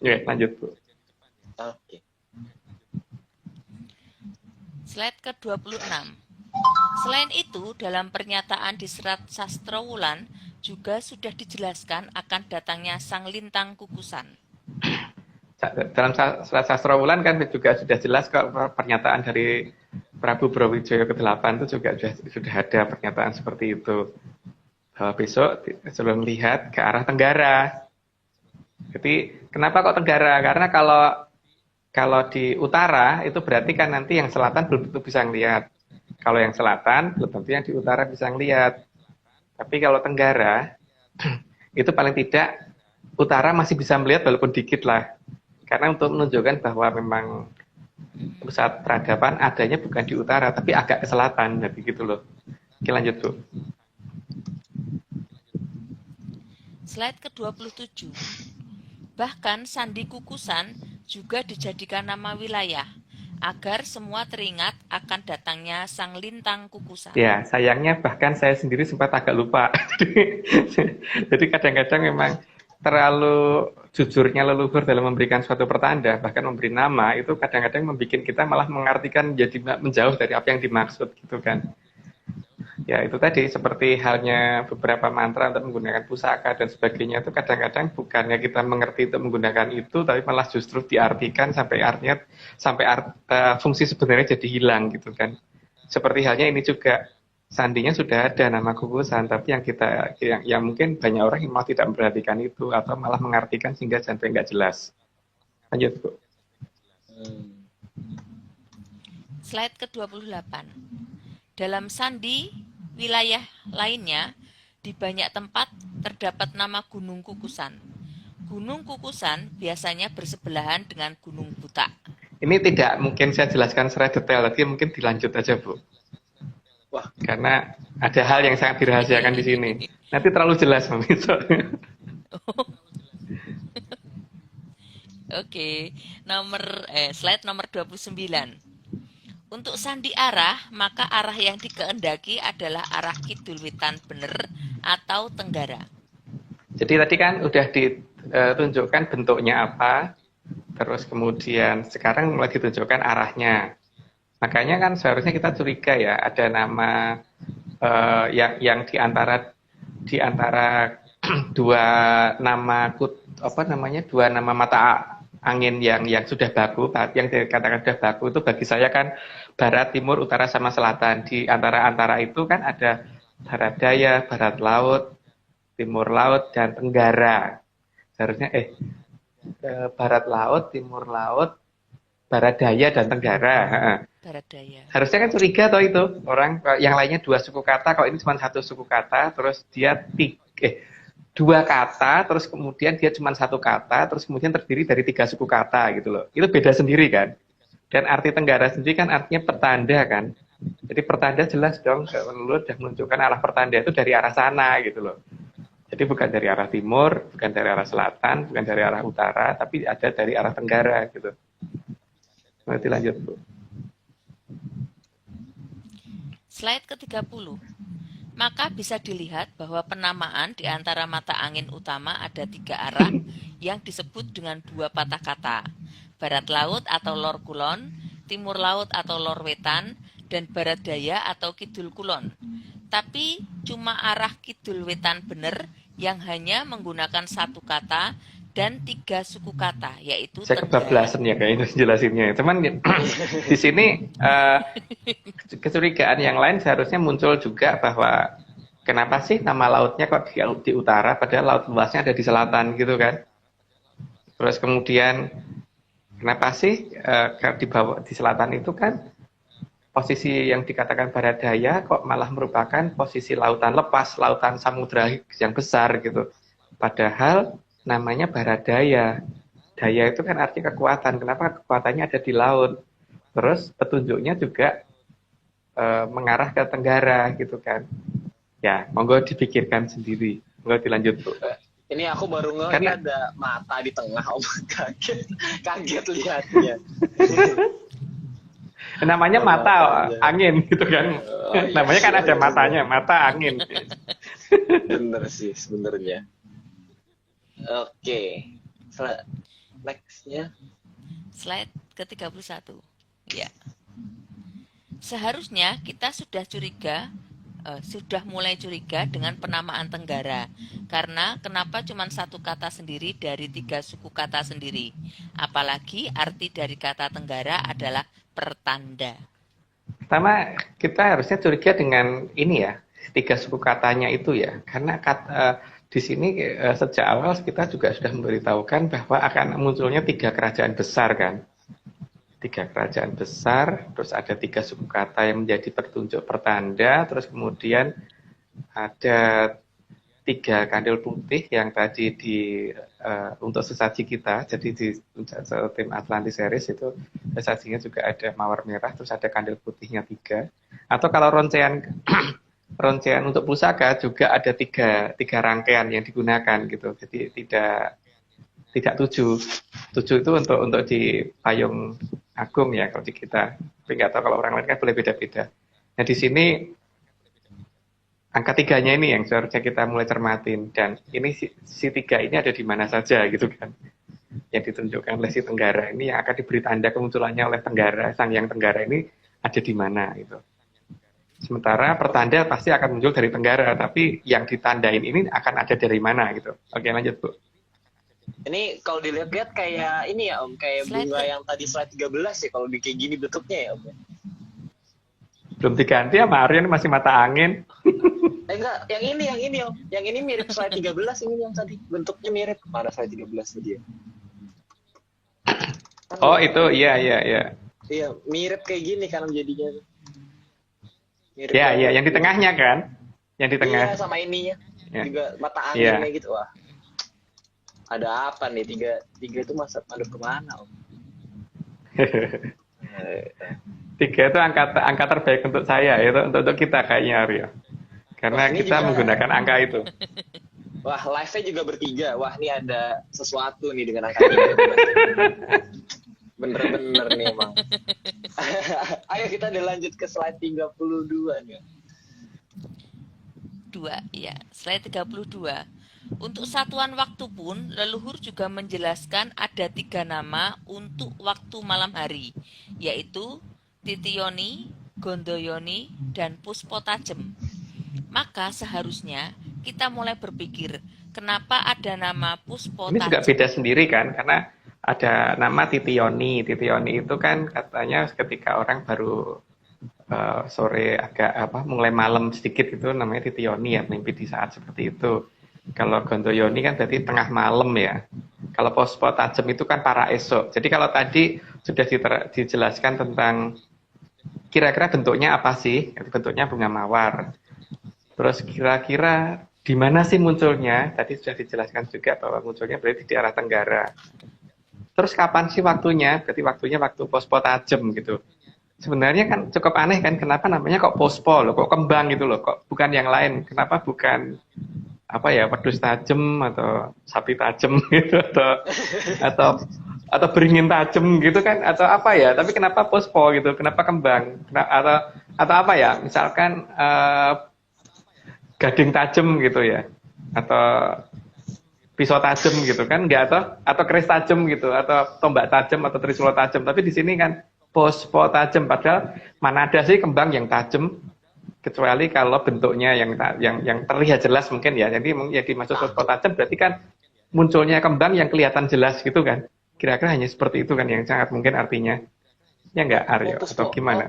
Ya lanjut Bu. Oke. Slide ke-26. Selain itu, dalam pernyataan di Serat Sastrawulan juga sudah dijelaskan akan datangnya sang lintang kukusan. Dalam Serat Sastrawulan kan juga sudah jelas kok pernyataan dari Prabu Brawijaya ke-8 itu juga sudah ada pernyataan seperti itu. Bahwa besok sebelum lihat ke arah tenggara. Jadi kenapa kok tenggara? Karena kalau di utara itu berarti kan nanti yang selatan belum tentu bisa ngelihat. Kalau yang selatan belum tentu yang di utara bisa ngelihat. Tapi kalau tenggara itu paling tidak utara masih bisa melihat walaupun dikit lah. Karena untuk menunjukkan bahwa memang pusat peradaban adanya bukan di utara tapi agak ke selatan, jadi gitu loh. Oke, lanjut Bu. Slide ke-27. Bahkan Sandi Kukusan juga dijadikan nama wilayah agar semua teringat akan datangnya sang lintang kukusan. Ya, sayangnya bahkan saya sendiri sempat agak lupa. Jadi kadang-kadang memang terlalu jujurnya leluhur dalam memberikan suatu pertanda, bahkan memberi nama, itu kadang-kadang membuat kita malah mengartikan jadi menjauh dari apa yang dimaksud gitu kan. Ya itu tadi seperti halnya beberapa mantra untuk menggunakan pusaka dan sebagainya itu kadang-kadang bukannya kita mengerti untuk menggunakan itu, tapi malah justru diartikan sampai artinya fungsi sebenarnya jadi hilang gitu kan. Seperti halnya ini juga sandinya sudah ada nama kukusan, tapi yang mungkin banyak orang yang malah tidak memperhatikan itu atau malah mengartikan sehingga sampai nggak jelas. Lanjut Bu. Slide ke-28. Dalam sandi wilayah lainnya, di banyak tempat terdapat nama Gunung Kukusan. Gunung Kukusan biasanya bersebelahan dengan Gunung Butak. Ini tidak mungkin saya jelaskan secara detail, tapi mungkin dilanjut aja Bu. Wah, karena ada hal yang sangat dirahasiakan di sini. Nanti terlalu jelas Bang. Oke, slide nomor 29. Untuk sandi arah, maka arah yang dikehendaki adalah arah kidul wetan bener atau tenggara. Jadi tadi kan udah ditunjukkan bentuknya apa, terus kemudian sekarang mulai ditunjukkan arahnya. Makanya kan seharusnya kita curiga ya, ada nama yang di antara dua nama dua nama mata angin yang sudah baku, yang dikatakan sudah baku itu bagi saya kan barat, timur, utara sama selatan. Di antara itu kan ada barat daya, barat laut, timur laut dan tenggara. Seharusnya barat laut, timur laut, barat daya dan tenggara. Barat daya. Harusnya kan curiga toh itu orang yang lainnya dua suku kata, kalau ini cuma satu suku kata, terus dia dua kata, terus kemudian dia cuma satu kata, terus kemudian terdiri dari tiga suku kata gitu loh. Itu beda sendiri kan. Dan arti tenggara sendiri kan artinya pertanda kan. Jadi pertanda jelas dong, lu sudah menunjukkan arah pertanda itu dari arah sana gitu loh. Jadi bukan dari arah timur, bukan dari arah selatan, bukan dari arah utara, tapi ada dari arah tenggara gitu. Nanti lanjut Bu. Slide ke-30. Maka bisa dilihat bahwa penamaan di antara mata angin utama ada tiga arah yang disebut dengan dua patah kata. Barat laut atau lor kulon, timur laut atau lor wetan, dan barat daya atau kidul kulon. Tapi cuma arah kidul wetan bener yang hanya menggunakan satu kata dan tiga suku kata, yaitu saya kebablasan ya kayaknya jelasinnya. Cuman di sini kecurigaan yang lain seharusnya muncul juga bahwa kenapa sih nama lautnya kok di utara padahal laut luasnya ada di selatan gitu kan. Terus kemudian kenapa sih di selatan itu kan posisi yang dikatakan barat daya kok malah merupakan posisi lautan lepas, lautan samudra yang besar gitu. Padahal namanya barat daya. Daya itu kan artinya kekuatan. Kenapa kekuatannya ada di laut? Terus petunjuknya juga mengarah ke tenggara gitu kan. Ya, monggo dipikirkan sendiri. Monggo dilanjut Bu. Ini aku baru ngeliat ada mata di tengah, kaget lihatnya. Namanya mata angin gitu kan. Namanya kan ada matanya, mata angin. Bener sih sebenarnya. Oke. Next-nya. Slide ke-31. Ya. Seharusnya kita sudah mulai curiga dengan penamaan Tenggara. Karena kenapa cuma satu kata sendiri dari 3 suku kata sendiri? Apalagi arti dari kata Tenggara adalah pertanda. Pertama, kita harusnya curiga dengan ini ya, 3 suku katanya itu ya. Karena di sini sejak awal kita juga sudah memberitahukan bahwa akan munculnya 3 kerajaan besar kan. 3 kerajaan besar, terus ada 3 suku kata yang menjadi petunjuk pertanda, terus kemudian ada 3 kandil putih yang tadi untuk sesaji kita, jadi di tim Atlantis Series itu sesajinya juga ada mawar merah, terus ada kandil putihnya 3. Atau kalau roncaian untuk pusaka juga ada 3 rangkaian yang digunakan gitu, jadi tidak 7 itu untuk di payung agung ya kalau di kita, tapi nggak tahu kalau orang lain kan boleh beda-beda. Nah di sini angka 3-nya ini yang seharusnya kita mulai cermatin, dan ini si 3 ini ada di mana saja gitu kan, yang ditunjukkan oleh si Tenggara ini yang akan diberi tanda kemunculannya oleh Tenggara, sang yang Tenggara ini ada di mana gitu. Sementara pertanda pasti akan muncul dari Tenggara, tapi yang ditandain ini akan ada dari mana gitu. Oke lanjut Bu. Ini kalau dilihat-lihat kayak ini ya Om, kayak bunga yang tadi slide 13 ya, kalau di kayak gini bentuknya ya Om. Belum diganti ya Mario, ini masih mata angin. Enggak, yang ini Om. Yang ini mirip slide 13, ini yang tadi bentuknya mirip. Mana slide 13 tadi ya? Kan oh itu, iya. Iya, mirip kayak gini kan jadinya. Mirip ya, yang di tengahnya kan? Yang di tengah. Iya, sama ininya. Ya. Juga mata anginnya gitu, wah. Ada apa nih, tiga itu madep kemana Om? 3 itu angka terbaik untuk saya, itu untuk kita kayaknya Aryo. Karena kita menggunakan angka itu. Wah, live-nya juga bertiga. Wah, ini ada sesuatu nih dengan angka 3. Bener-bener nih emang. Ayo kita lanjut ke slide 32 nih. 2, ya, slide 32. Untuk satuan waktu pun, leluhur juga menjelaskan ada 3 nama untuk waktu malam hari, yaitu Titiyoni, Gondoyoni, dan Puspotajem. Maka seharusnya kita mulai berpikir, kenapa ada nama Puspotajem? Ini juga beda sendiri kan, karena ada nama Titiyoni. Titiyoni itu kan katanya ketika orang baru sore agak mulai malam sedikit itu namanya Titiyoni ya, mimpi di saat seperti itu. Kalau Gondoyoni kan berarti tengah malam ya. Kalau Puspotajem itu kan para esok. Jadi kalau tadi sudah dijelaskan tentang kira-kira bentuknya apa sih? Bentuknya bunga mawar. Terus kira-kira di mana sih munculnya? Tadi sudah dijelaskan juga bahwa munculnya berarti di arah Tenggara. Terus kapan sih waktunya? Berarti waktunya waktu Puspotajem gitu. Sebenarnya kan cukup aneh kan, kenapa namanya kok pospo loh, kok kembang gitu loh, kok bukan yang lain? Kenapa bukan wedus tajem atau sapi tajem gitu, atau beringin tajem gitu kan, atau apa ya? Tapi kenapa pospo gitu? Kenapa kembang? Atau apa ya? Misalkan gading tajem gitu ya, atau pisau tajem gitu kan? Enggak, atau keris tajem gitu, atau tombak tajem atau trisula tajem. Tapi di sini kan pospo tajem, padahal mana ada sih kembang yang tajem? Kecuali kalau bentuknya yang terlihat jelas mungkin ya. Jadi yang dimaksud pospo tajem berarti kan munculnya kembang yang kelihatan jelas gitu kan. Kira-kira hanya seperti itu kan yang sangat mungkin artinya. Ya enggak Aryo? Atau gimana?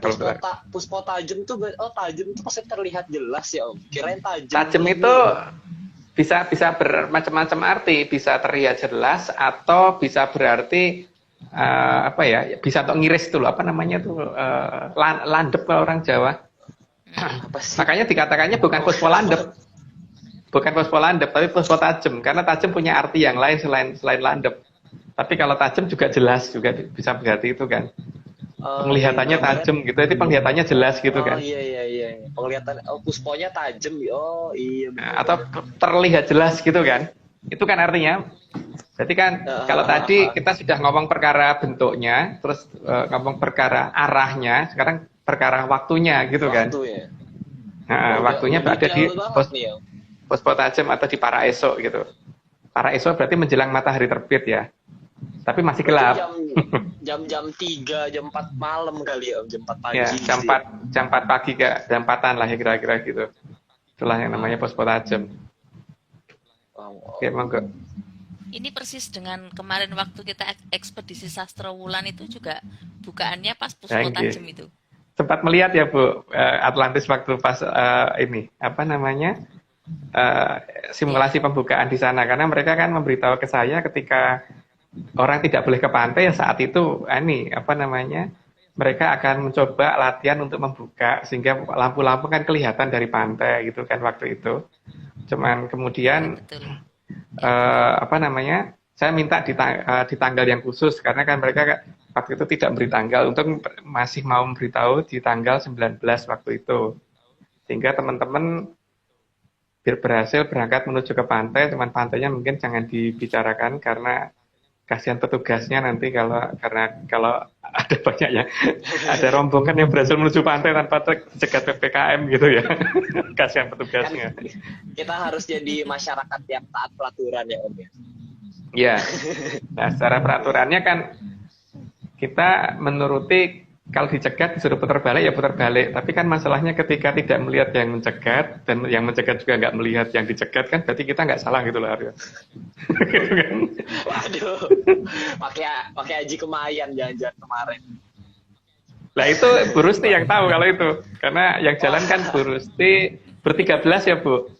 Puspo tajem tuh, tajem tuh pasti terlihat jelas ya Om. Kirain tajem. Tajem itu bisa bermacam-macam arti. Bisa terlihat jelas atau bisa berarti bisa untuk ngiris itu loh. Apa namanya tuh? Landep kalau orang Jawa. Makanya dikatakannya bukan puspo landep, tapi puspo tajem, karena tajem punya arti yang lain selain landep. Tapi kalau tajem juga jelas, juga bisa berarti itu kan. Penglihatannya tajem gitu, itu penglihatannya jelas gitu kan. Iya. Penglihatan pusponya tajem. Oh iya. Atau terlihat jelas gitu kan. Itu kan artinya. Berarti kan kalau tadi kita sudah ngomong perkara bentuknya, terus ngomong perkara arahnya, sekarang perkara waktunya gitu kan. Waktunya ada di Puspotajem atau di para esok gitu. Para esok berarti menjelang matahari terbit ya. Tapi masih gelap. jam 3, jam 4 malam kali ya, jam 4 pagi. Ya, jam 4 pagi ke jam 4-an lah ya kira-kira gitu. Itulah yang namanya pos tajam. Oke, monggo. Ini persis dengan kemarin waktu kita ekspedisi Sastra Wulan itu juga bukaannya pas Puspo Tajam itu. Sempat melihat ya Bu, Atlantis waktu pas ini apa namanya simulasi pembukaan di sana, karena mereka kan memberitahu ke saya ketika orang tidak boleh ke pantai ya saat itu ini apa namanya mereka akan mencoba latihan untuk membuka sehingga lampu-lampu kan kelihatan dari pantai gitu kan waktu itu. Cuman kemudian apa namanya saya minta di tanggal yang khusus karena kan mereka waktu itu tidak memberi tanggal, untuk masih mau memberitahu di tanggal 19 waktu itu, sehingga teman-teman berhasil berangkat menuju ke pantai. Cuman pantainya mungkin jangan dibicarakan karena kasihan petugasnya nanti kalau ada banyak ya ada rombongan yang berhasil menuju pantai tanpa terjegat PPKM gitu ya. Kasihan petugasnya. Kan kita harus jadi masyarakat yang taat peraturan ya Om ya. Iya. Nah, secara peraturannya kan kita menuruti, kalau dicegat disuruh putar balik ya putar balik. Tapi kan masalahnya ketika tidak melihat yang mencegat dan yang mencegat juga nggak melihat yang dicegat, kan berarti kita nggak salah gitu loh Aryo. Waduh, pakai Haji Kemayan jalan-jalan kemarin. Lah itu Bu Rusti yang tahu kalau itu, karena yang jalan kan Bu Rusti ber-13 ya Bu.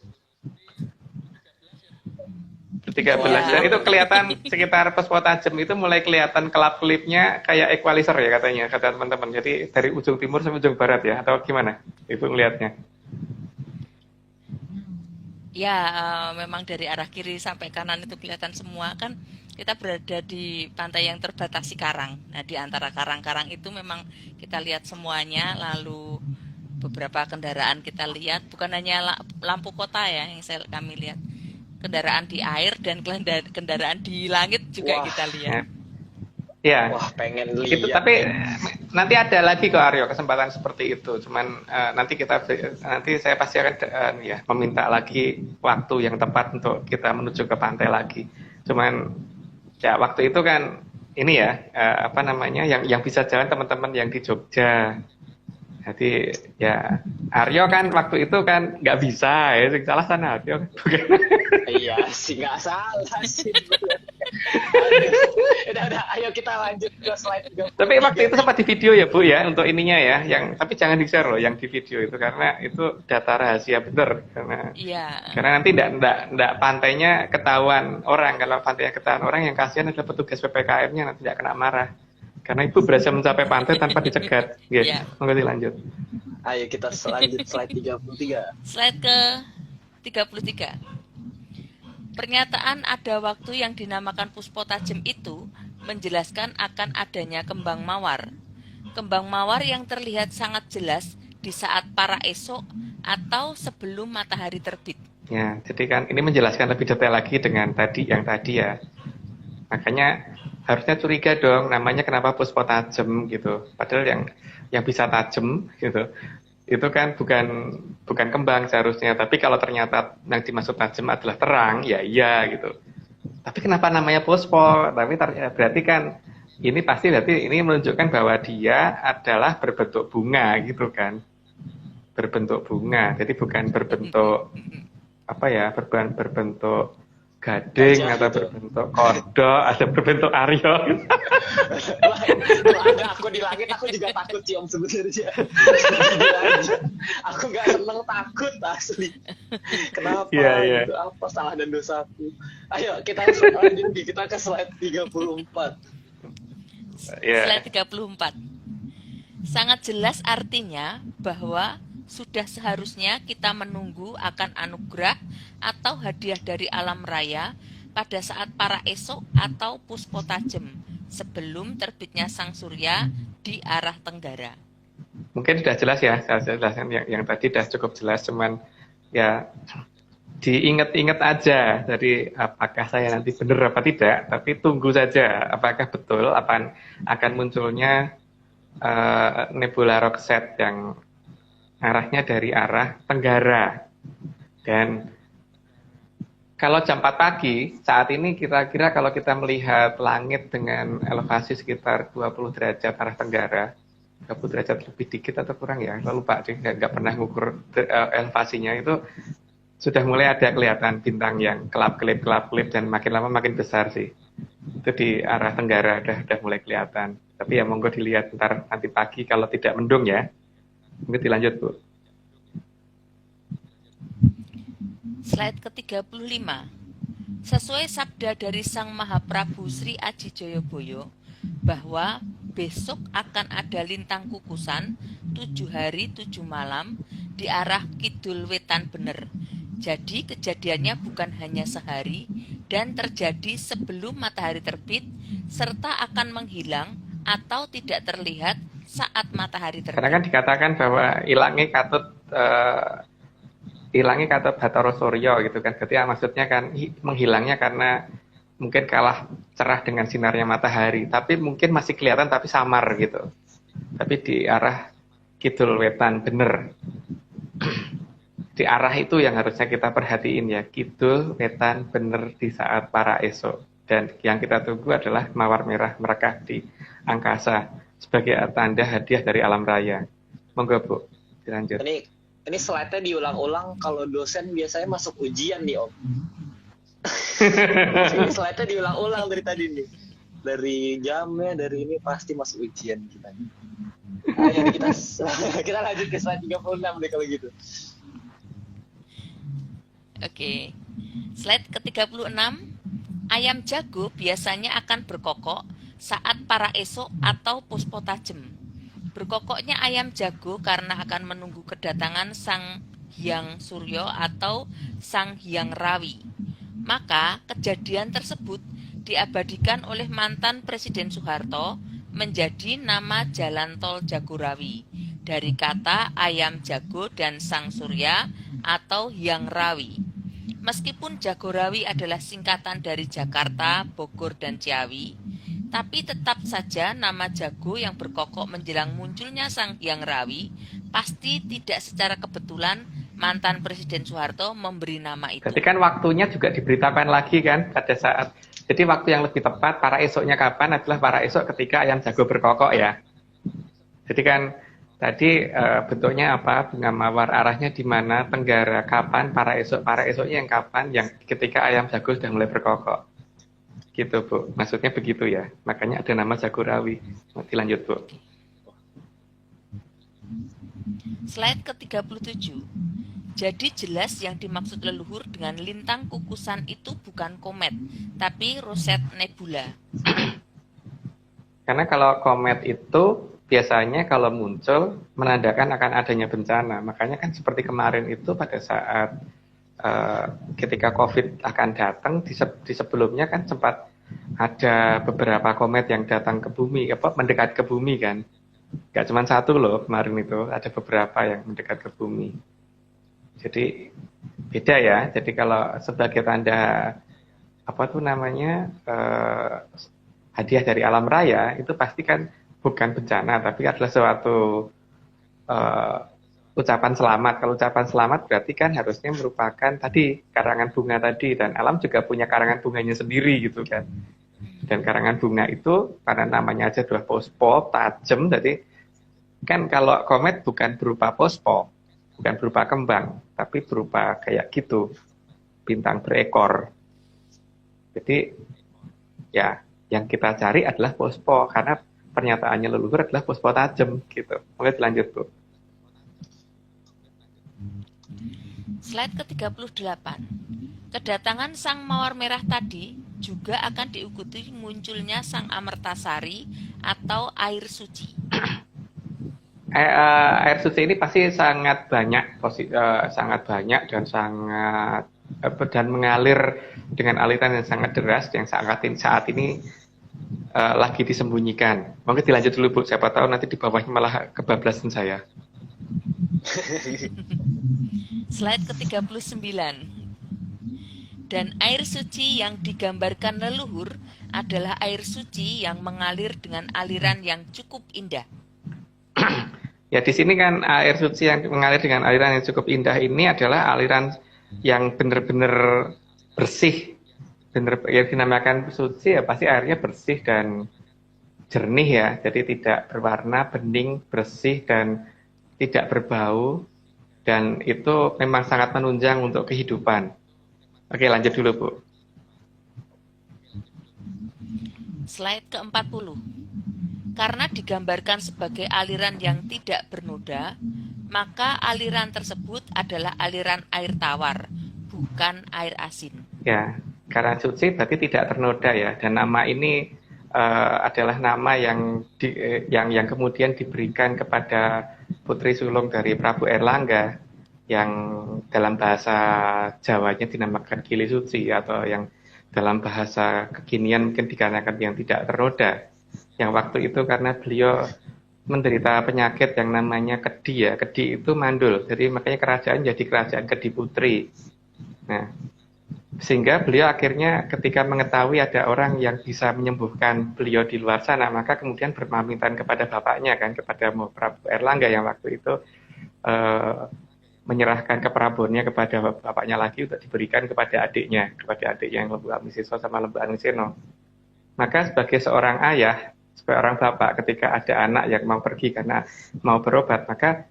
Ber-13 dan itu kelihatan sekitar Pos Tajam itu mulai kelihatan kelap-kelipnya kayak equalizer ya katanya kata teman-teman. Jadi dari ujung timur sampai ujung barat ya, atau gimana? Itu ngelihatnya. Ya, memang dari arah kiri sampai kanan itu kelihatan semua kan. Kita berada di pantai yang terbatasi karang. Nah, di antara karang-karang itu memang kita lihat semuanya. Lalu beberapa kendaraan kita lihat, bukan hanya lampu kota ya yang kami lihat, kendaraan di air dan kendaraan di langit juga kita lihat. Ya. Wah, pengen lihat. Itu tapi nanti ada lagi kok Aryo kesempatan seperti itu. Cuman nanti saya pasti akan ya meminta lagi waktu yang tepat untuk kita menuju ke pantai lagi. Cuman ya waktu itu kan ini ya apa namanya yang bisa jalan teman-teman yang di Jogja. Jadi ya Aryo kan waktu itu kan nggak bisa ya, salah sana Aryo. Iya sih, nggak salah sih. Udah, ayo kita lanjut ke slide 3. Tapi waktu itu sempat di video ya Bu ya untuk ininya ya, tapi jangan di share loh yang di video itu karena itu data rahasia bener karena nanti ndak pantainya ketahuan orang. Kalau pantainya ketahuan orang yang kasihan adalah petugas PPKM-nya, nanti tidak kena marah. Karena Ibu berhasil mencapai pantai tanpa dicegat. Yeah. Monggo dilanjut. Ayo kita lanjut slide 33. Slide ke 33. Pernyataan ada waktu yang dinamakan Puspo Tajam itu menjelaskan akan adanya kembang mawar. Kembang mawar yang terlihat sangat jelas di saat para esok atau sebelum matahari terbit. Ya, jadi kan ini menjelaskan lebih detail lagi dengan yang tadi ya. Makanya harusnya curiga dong, namanya kenapa Puspo Tajam gitu. Padahal yang bisa tajam gitu, itu kan bukan kembang seharusnya. Tapi kalau ternyata yang dimaksud tajam adalah terang, ya iya gitu. Tapi kenapa namanya Puspo? Tapi berarti kan ini pasti berarti ini menunjukkan bahwa dia adalah berbentuk bunga gitu kan. Berbentuk bunga, jadi bukan berbentuk apa ya, berbentuk gading atau berbentuk kodok atau berbentuk Aryo. Ada aku di langit, aku juga takut sih Om sebenarnya. Aku nggak seneng, takut asli. Kenapa? Itu apa salah dan dosaku? Ayo kita lanjut, kita ke slide 34. Slide 34. Sangat jelas artinya bahwa sudah seharusnya kita menunggu akan anugerah atau hadiah dari alam raya pada saat para esok atau Puspo Tajam sebelum terbitnya sang surya di arah tenggara. Mungkin sudah jelas ya, yang tadi sudah cukup jelas, cuman ya diingat-ingat aja. Jadi apakah saya nanti benar apa tidak, tapi tunggu saja apakah betul akan munculnya nebula Roxette yang arahnya dari arah tenggara. Dan Kalau jam 4 pagi, saat ini kira-kira kalau kita melihat langit dengan elevasi sekitar 20 derajat arah tenggara, 20 derajat lebih dikit atau kurang ya, lalu Pak Ding nggak pernah ngukur elevasinya, itu sudah mulai ada kelihatan bintang yang kelap-kelip dan makin lama makin besar sih. Itu di arah tenggara udah mulai kelihatan. Tapi ya monggo dilihat ntar nanti pagi kalau tidak mendung ya. Mungkin dilanjut Bu. Slide ke-35. Sesuai sabda dari Sang Mahaprabu Sri Aji Joyoboyo bahwa besok akan ada lintang kukusan 7 hari 7 malam di arah kidul wetan bener. Jadi kejadiannya bukan hanya sehari dan terjadi sebelum matahari terbit serta akan menghilang atau tidak terlihat saat matahari terbit. Karena kan dikatakan bahwa hilangnya kata Bathara Surya gitu kan. Berarti maksudnya kan menghilangnya karena mungkin kalah cerah dengan sinarnya matahari, tapi mungkin masih kelihatan tapi samar gitu. Tapi di arah kidul wetan bener. Di arah itu yang harusnya kita perhatiin ya, kidul wetan bener di saat para esok. Dan yang kita tunggu adalah mawar merah merekah di angkasa sebagai tanda hadiah dari alam raya. Monggo Bu, dilanjut. Ini slide-nya diulang-ulang kalau dosen biasanya masuk ujian nih Om. Ini slide-nya diulang-ulang dari tadi nih. Dari jamnya, dari ini pasti masuk ujian kita. Ayo kita lanjut ke slide 36 deh kalau gitu. Oke. Slide ke-36. Ayam jago biasanya akan berkokok saat para esok atau puspo tajem. Berkokoknya ayam jago karena akan menunggu kedatangan Sang Hyang Suryo atau Sang Hyang Rawi. Maka kejadian tersebut diabadikan oleh mantan Presiden Soeharto menjadi nama Jalan Tol Jagorawi dari kata ayam jago dan Sang Surya atau Hyang Rawi. Meskipun Jagorawi adalah singkatan dari Jakarta, Bogor, dan Ciawi, tapi tetap saja nama jago yang berkokok menjelang munculnya Sang Hyang Rawi pasti tidak secara kebetulan mantan Presiden Soeharto memberi nama itu. Jadi kan waktunya juga diberitakan lagi kan pada saat, jadi waktu yang lebih tepat para esoknya kapan adalah para esok ketika ayam jago berkokok ya. Jadi kan tadi bentuknya apa, bunga mawar arahnya di mana, tenggara, kapan para esoknya yang kapan, yang ketika ayam jago sudah mulai berkokok. Gitu Bu, maksudnya begitu ya. Makanya ada nama Jagorawi. Dilanjut Bu. Slide ke-37. Jadi jelas yang dimaksud leluhur dengan lintang kukusan itu bukan komet, tapi roset nebula. Karena kalau komet itu biasanya kalau muncul menandakan akan adanya bencana. Makanya kan seperti kemarin itu pada saat ketika COVID akan datang, di sebelumnya kan sempat ada beberapa komet yang datang ke bumi, mendekat ke bumi kan. Gak cuma satu loh kemarin itu, ada beberapa yang mendekat ke bumi. Jadi beda ya. Jadi kalau sebagai tanda hadiah dari alam raya itu pasti kan bukan bencana, tapi adalah suatu ucapan selamat. Kalau ucapan selamat berarti kan harusnya merupakan tadi karangan bunga tadi, dan alam juga punya karangan bunganya sendiri gitu kan. Dan karangan bunga itu karena namanya aja adalah pospo tajem, jadi kan kalau komet bukan berupa pospo, bukan berupa kembang, tapi berupa kayak gitu, bintang berekor. Jadi ya yang kita cari adalah pospo, karena pernyataannya leluhur adalah pospo tajem gitu. Mulai dilanjut Bu. Slide ke-38. Kedatangan Sang Mawar Merah tadi juga akan diikuti munculnya Sang Amertasari atau air suci. Air suci ini pasti sangat banyak dan mengalir dengan aliran yang sangat deras yang saat ini lagi disembunyikan. Mungkin dilanjut dulu Bu, siapa tahu nanti di bawahnya malah kebablasan saya. Slide ke-39. Dan air suci yang digambarkan leluhur adalah air suci yang mengalir dengan aliran yang cukup indah. Ya di sini kan air suci yang mengalir dengan aliran yang cukup indah ini adalah aliran yang benar-benar bersih, benar yang dinamakan suci ya pasti airnya bersih dan jernih ya, jadi tidak berwarna, bening, bersih dan tidak berbau, dan itu memang sangat menunjang untuk kehidupan. Oke, lanjut dulu Bu. Slide ke-40. Karena digambarkan sebagai aliran yang tidak bernoda, maka aliran tersebut adalah aliran air tawar, bukan air asin. Ya, karena suci berarti tidak ternoda ya, dan nama ini adalah nama yang kemudian diberikan kepada putri sulung dari Prabu Erlangga yang dalam bahasa Jawanya dinamakan Gili Suci, atau yang dalam bahasa kekinian mungkin dikarenakan yang tidak ternoda. Yang waktu itu karena beliau menderita penyakit yang namanya kedi ya, kedi itu mandul, jadi makanya kerajaan jadi kerajaan Kedi Putri. Nah, sehingga beliau akhirnya ketika mengetahui ada orang yang bisa menyembuhkan beliau di luar sana, maka kemudian berpamitan kepada bapaknya kan, kepada Prabu Erlangga yang waktu itu menyerahkan keprabonnya kepada bapaknya lagi untuk diberikan kepada adiknya yang Lembu Amisesa sama Lembu Angiseno. Maka sebagai seorang ayah, sebagai orang bapak, ketika ada anak yang mau pergi karena mau berobat, maka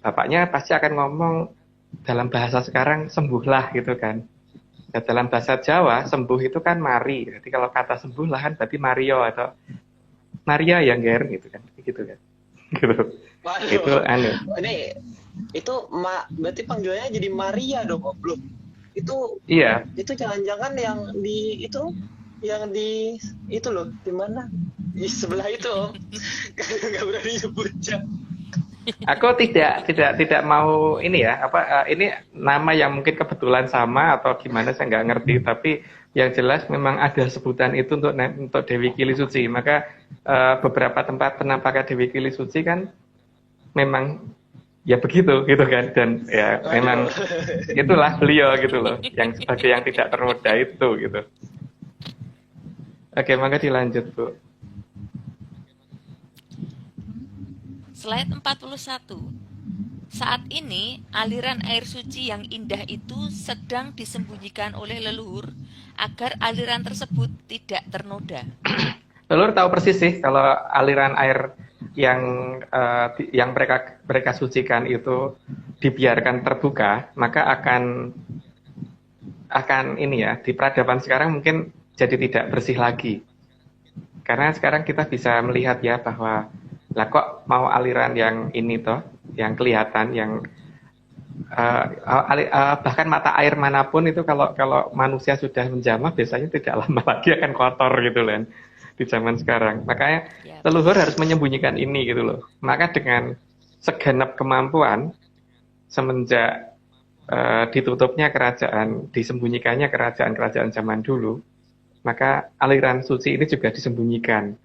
bapaknya pasti akan ngomong dalam bahasa sekarang sembuhlah gitu kan. Nah, dalam bahasa Jawa sembuh itu kan mari. Jadi kalau kata sembuh lah kan berarti Mario atau Maria yang ger gitu kan. Gitu kan. Gitu. Waduh. Itu berarti panggilannya jadi Maria dong, belum. Itu iya. Itu jangan-jangan yang di itu loh, di mana? Di sebelah itu. Enggak berani nyebutnya. Aku tidak mau ini ya, ini nama yang mungkin kebetulan sama atau gimana saya nggak ngerti, tapi yang jelas memang ada sebutan itu untuk Dewi Kili Suci. Maka beberapa tempat penampakan Dewi Kili Suci kan memang ya begitu gitu kan, dan ya memang itulah beliau gitu loh, yang sebagai yang tidak ternoda itu gitu. Oke, maka dilanjut Bu. Slide 41. Saat ini, aliran air suci yang indah itu sedang disembunyikan oleh leluhur agar aliran tersebut tidak ternoda. Leluhur tahu persis sih kalau aliran air yang mereka sucikan itu dibiarkan terbuka, maka akan ini ya, di peradaban sekarang mungkin jadi tidak bersih lagi. Karena sekarang kita bisa melihat ya bahwa lah kok mau aliran yang ini toh, yang kelihatan, yang bahkan mata air manapun itu kalau manusia sudah menjamah biasanya tidak lama lagi akan kotor gitu kan di zaman sekarang. Makanya leluhur harus menyembunyikan ini gitu loh. Maka dengan segenap kemampuan semenjak ditutupnya kerajaan, disembunyikannya kerajaan-kerajaan zaman dulu, maka aliran suci ini juga disembunyikan.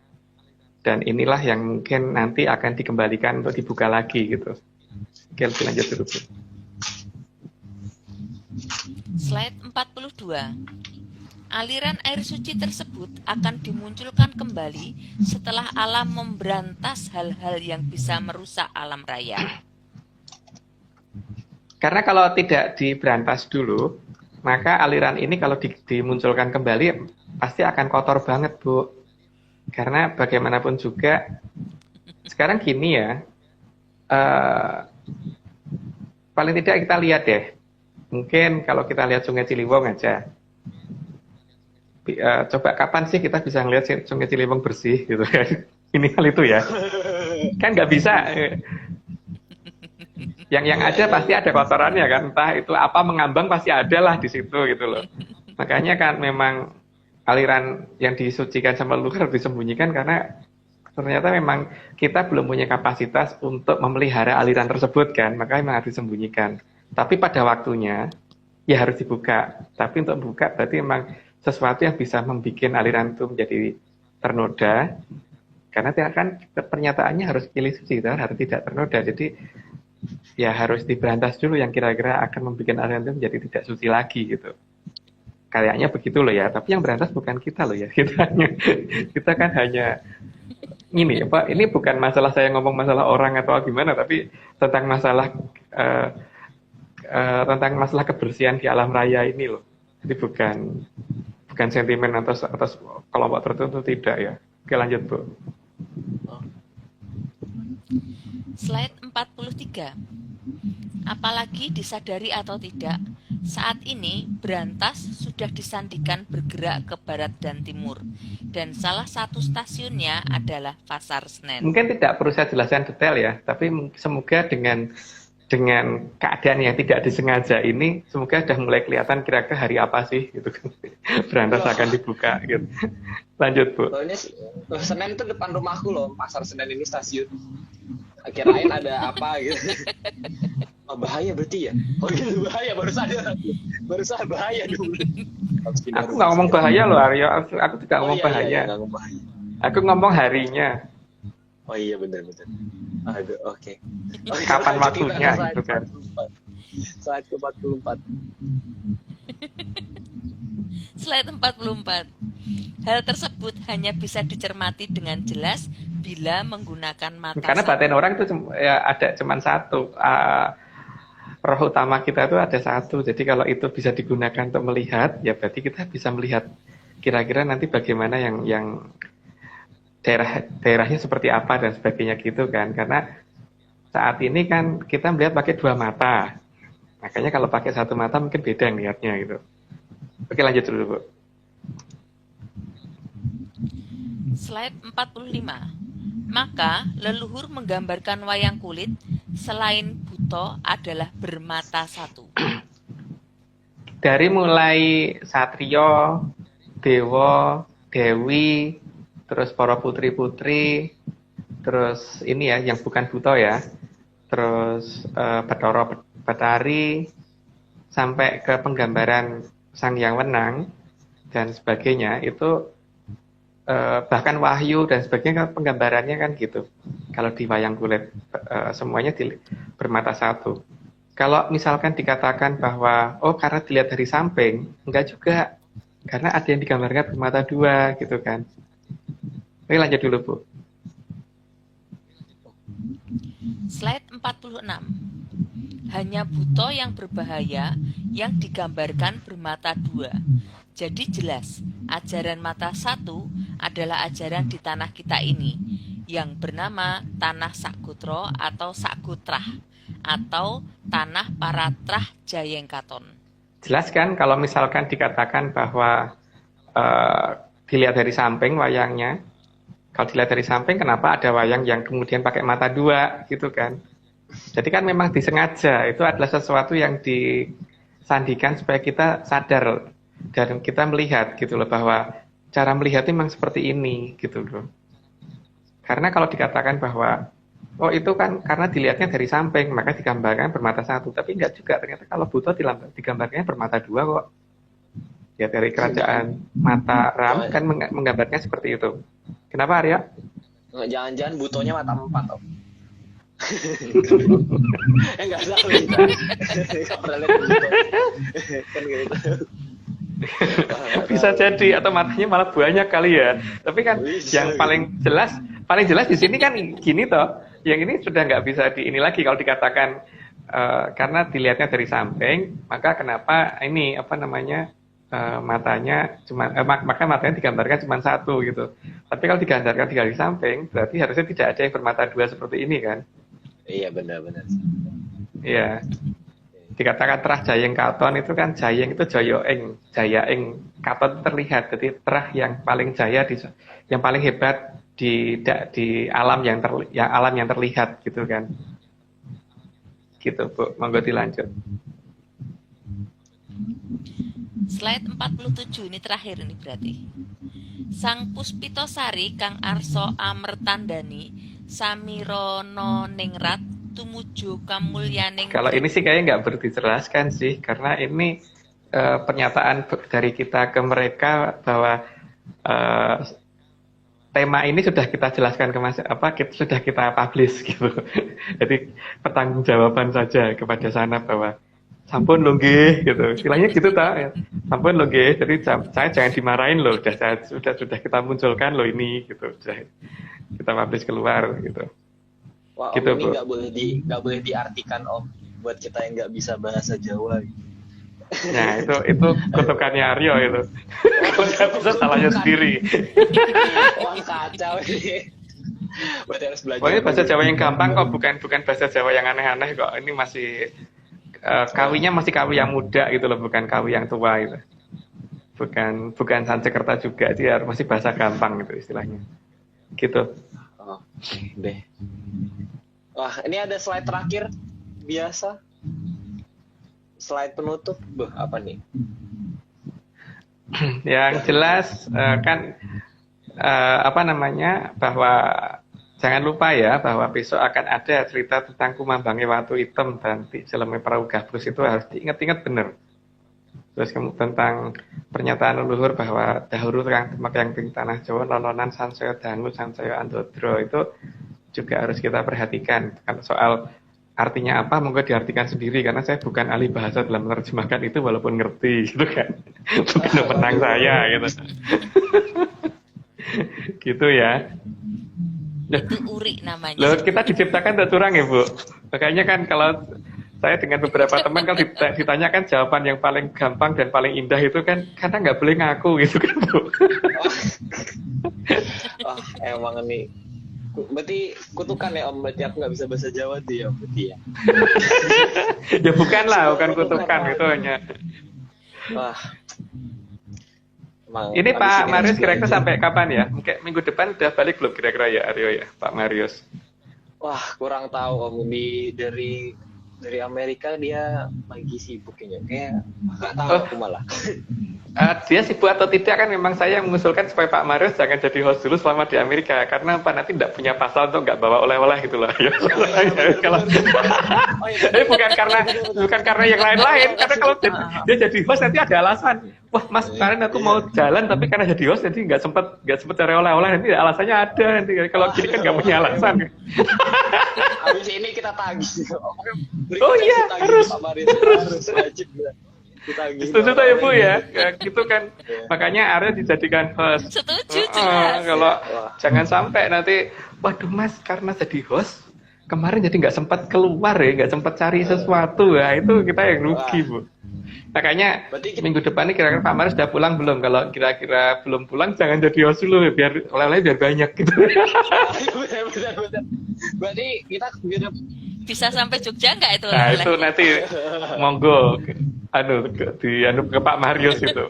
Dan inilah yang mungkin nanti akan dikembalikan untuk dibuka lagi gitu. Oke, lebih lanjut dulu. Slide 42. Aliran air suci tersebut akan dimunculkan kembali setelah alam memberantas hal-hal yang bisa merusak alam raya. Karena kalau tidak diberantas dulu, maka aliran ini kalau dimunculkan kembali pasti akan kotor banget, Bu. Karena bagaimanapun juga sekarang gini ya, paling tidak kita lihat deh, mungkin kalau kita lihat Sungai Ciliwung aja, coba kapan sih kita bisa ngelihat Sungai Ciliwung bersih gitu kan? Ini hal itu ya, kan nggak bisa. Yang ada pasti ada kotorannya kan, entah itu apa mengambang pasti ada lah di situ gitu loh. Makanya kan memang aliran yang disucikan sama leluhur harus disembunyikan karena ternyata memang kita belum punya kapasitas untuk memelihara aliran tersebut kan, makanya memang harus disembunyikan. Tapi pada waktunya ya harus dibuka. Tapi untuk buka berarti memang sesuatu yang bisa membuat aliran itu menjadi ternoda. Karena kan pernyataannya harus pilih suci, harus tidak ternoda. Jadi ya harus diberantas dulu yang kira-kira akan membuat aliran itu menjadi tidak suci lagi gitu. Kayaknya begitu loh ya, tapi yang berantas bukan kita loh ya. Kita kan hanya ini Pak, ini bukan masalah saya ngomong masalah orang atau gimana, tapi tentang masalah kebersihan di alam raya ini loh. Jadi bukan sentimen atas kelompok tertentu, tidak ya. Oke, lanjut Bu. Slide 43. Apalagi disadari atau tidak, saat ini Brantas sudah disandikan bergerak ke barat dan timur, dan salah satu stasiunnya adalah Pasar Senen. Mungkin tidak perlu saya jelaskan detail ya, tapi semoga dengan keadaan yang tidak disengaja ini, semoga sudah mulai kelihatan kira-kira hari apa sih gitu kan. Brantas akan dibuka gitu. Lanjut Bu. Soalnya Senen itu depan rumahku loh, Pasar Senen ini stasiun. Kirain ada apa gitu. Oh, bahaya berarti ya? Oh gitu, bahaya, baru sadar bahaya dulu. Aku nggak ngomong bahaya loh Aryo, aku tidak ngomong bahaya. Nggak ngomong bahaya. Aku ngomong harinya. Oh iya benar. Aduh, oke. Kapan waktunya itu kan? Slide ke-44. Slide 44. Hal tersebut hanya bisa dicermati dengan jelas bila menggunakan mata. Karena batin orang itu ya ada cuma satu. Roh utama kita itu ada satu. Jadi kalau itu bisa digunakan untuk melihat, ya berarti kita bisa melihat kira-kira nanti bagaimana yang daerahnya seperti apa dan sebagainya gitu kan. Karena saat ini kan kita melihat pakai dua mata. Makanya kalau pakai satu mata mungkin beda ngelihatnya gitu. Oke, lanjut dulu Bu. Slide 45. Maka leluhur menggambarkan wayang kulit selain buto adalah bermata satu. Dari mulai satrio, dewa, dewi, terus para putri-putri, terus ini ya yang bukan buto ya, terus Bathara Bathari, sampai ke penggambaran Sang Hyang Wenang dan sebagainya itu. Bahkan wahyu dan sebagainya penggambarannya kan gitu. Kalau di wayang kulit semuanya bermata satu. Kalau misalkan dikatakan bahwa karena dilihat dari samping, enggak juga. Karena ada yang digambarkan bermata dua gitu kan. Oke, lanjut dulu Bu. Slide 46. Hanya buto yang berbahaya yang digambarkan bermata dua. Jadi jelas, ajaran mata satu adalah ajaran di tanah kita ini, yang bernama Tanah Sakutro atau Sakutrah, atau Tanah Paratrah Jayengkaton. Jelas kan kalau misalkan dikatakan bahwa dilihat dari samping wayangnya, kalau dilihat dari samping kenapa ada wayang yang kemudian pakai mata dua gitu kan. Jadi kan memang disengaja, itu adalah sesuatu yang disandikan supaya kita sadar dan kita melihat gitu loh bahwa cara melihatnya memang seperti ini gitu loh. Karena kalau dikatakan bahwa itu kan karena dilihatnya dari samping maka digambarkan bermata satu, tapi enggak juga, ternyata kalau buto digambarkannya bermata dua kok. Ya dari kerajaan Mataram kan menggambarnya seperti itu. Kenapa Arya? Jangan-jangan butonya mata empat Om. Enggak tahu. Enggak pernah lihat buto. Kan gitu. Bisa jadi atau matanya malah banyak kali ya. Tapi kan yang paling jelas di sini kan gini toh. Yang ini sudah nggak bisa ini lagi kalau dikatakan karena dilihatnya dari samping, maka kenapa ini matanya cuma maka matanya digambarkan cuma satu gitu. Tapi kalau digambarkan dari samping, berarti harusnya tidak ada yang bermata dua seperti ini kan? Iya benar-benar. Iya. Dikatakan terah jayeng katon itu kan jayeng itu jayaeng katon terlihat, jadi terah yang paling jaya yang paling hebat di alam yang terlihat gitu kan. Gitu Bu, monggo dilanjut. Slide 47 ini terakhir ini berarti. Sang Puspitosari kang arso amertandani samirono ningrat tumuju kamulyaning. Kalau ini sih kayaknya nggak perlu dijelaskan sih, karena ini pernyataan dari kita ke mereka bahwa tema ini sudah kita jelaskan sudah kita publish gitu. Jadi pertanggungjawaban saja kepada sana bahwa sampun lo nggih gitu. Istilahnya gitu tak? Sampun lo nggih. Jadi saya jangan dimarahin loh. Sudah kita munculkan loh ini gitu. Sudah kita publish keluar gitu. Wah, gitu, Om, ini nggak boleh diartikan Om buat kita yang nggak bisa bahasa Jawa. Nah, itu kutukannya Aryo itu. Kalau nggak bisa salahnya sendiri. Wah, kacau ini. Berarti harus belajar. Pokoknya bahasa Jawa yang gampang kok, bukan bahasa Jawa yang aneh-aneh kok. Ini masih kawinya masih kawi yang muda gitu loh, bukan kawi yang tua gitu. Bukan Sansekerta juga, dia masih bahasa gampang gitu istilahnya. Gitu. Oh, deh. Wah, ini ada slide terakhir biasa. Slide penutup. Apa nih? Yang jelas kan bahwa jangan lupa ya bahwa besok akan ada cerita tentang kumambange watu item dan jeleme perahu gabrus, itu harus diingat-ingat bener. Terus tentang pernyataan leluhur bahwa dahulu kang temek yang ping tanah Jawa nononan sansaya dangu sansaya andodro, itu juga harus kita perhatikan. Kalau soal artinya apa, monggo diartikan sendiri, karena saya bukan ahli bahasa dalam menerjemahkan itu walaupun ngerti gitu kan. Bukan menang saya gitu. Gitu ya. Itu uri namanya. Loh, kita diciptakan untuk curang ya, Bu. Makanya kan kalau saya dengan beberapa teman kalau ditanyakan jawaban yang paling gampang dan paling indah itu kan karena nggak boleh ngaku gitu kan, Bu. Oh, emang nih. Berarti kutukan ya Om, berarti aku nggak bisa bahasa Jawa tuh ya, berarti ya. Ya bukan kutukan, itu hanya. Wah. Emang ini Pak Marius kira-kira sampai kapan ya? Mungkin minggu depan udah balik belum kira-kira ya Aryo ya, Pak Marius? Wah, kurang tahu Om. Dari Amerika dia lagi sibuk kayaknya. Kayak nggak tahu aku malah. Dia sibuk atau tidak kan memang saya mengusulkan supaya Pak Marius jangan jadi host dulu selama di Amerika, karena Pak nanti tidak punya pasal untuk nggak bawa oleh-oleh gitu loh. Kalau bukan karena yang lain-lain, karena kalau dia jadi host nanti ada alasan. Wah Mas, kemarin aku mau jalan tapi karena jadi host jadi nggak sempet cari oleh-oleh, nanti alasannya ada nanti. Kalau gini kan nggak punya alasan. Habis ini kita tagih. Oh iya, harus wajib. Setuju ya Bu ya, gitu kan. Makanya Arya dijadikan host. Setuju jelas. Kalau jangan sampai nanti, waduh Mas karena jadi host kemarin jadi nggak sempat keluar ya, nggak sempat cari sesuatu ya, itu kita yang rugi Bu. Makanya minggu depan ini kira-kira Pak Marius sudah pulang belum? Kalau kira-kira belum pulang jangan jadi host dulu, biar oleh-oleh biar banyak gitu. Benar. Berarti kita bisa sampai Jogja nggak itu? Nah itu nanti monggo dianu ke Pak Marius itu.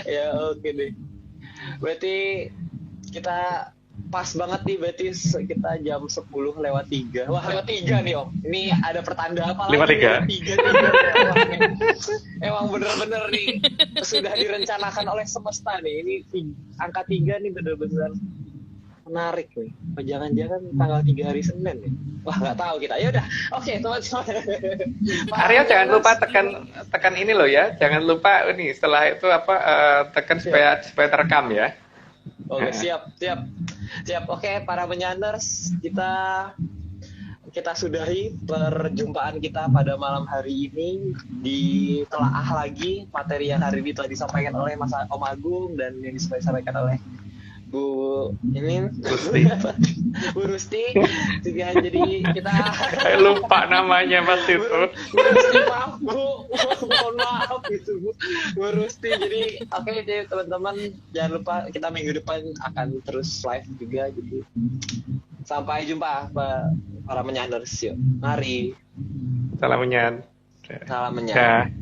Ya oke deh. Berarti kita pas banget nih, berarti kita jam 10:03. Wah, lewat 3 nih Om. Ini ada pertanda apa lagi? 5:03. Emang bener-bener nih sudah direncanakan oleh semesta nih. Ini angka 3 nih bener-bener menarik nih. Jangan-jangan tanggal 3 hari Senin ya? Wah, nggak tahu kita. Ya udah, oke teman-teman. Aryo jangan lupa tekan ini loh ya. Jangan lupa ini setelah itu tekan supaya terekam ya. Oke, siap. Oke, para penyanders, kita sudahi perjumpaan kita pada malam hari ini. Ditelaah lagi materi yang hari ini telah disampaikan oleh Mas Om Agung dan yang disampaikan oleh Bu Rusti. Jadi kita lupa namanya Mas itu. Bu Rusti, maaf Bu, mohon maaf itu Bu Rusti. Jadi oke deh teman-teman, jangan lupa kita minggu depan akan terus live juga. Jadi sampai jumpa para menyanders, yuk. Mari. Salam menyan. Salam menyan.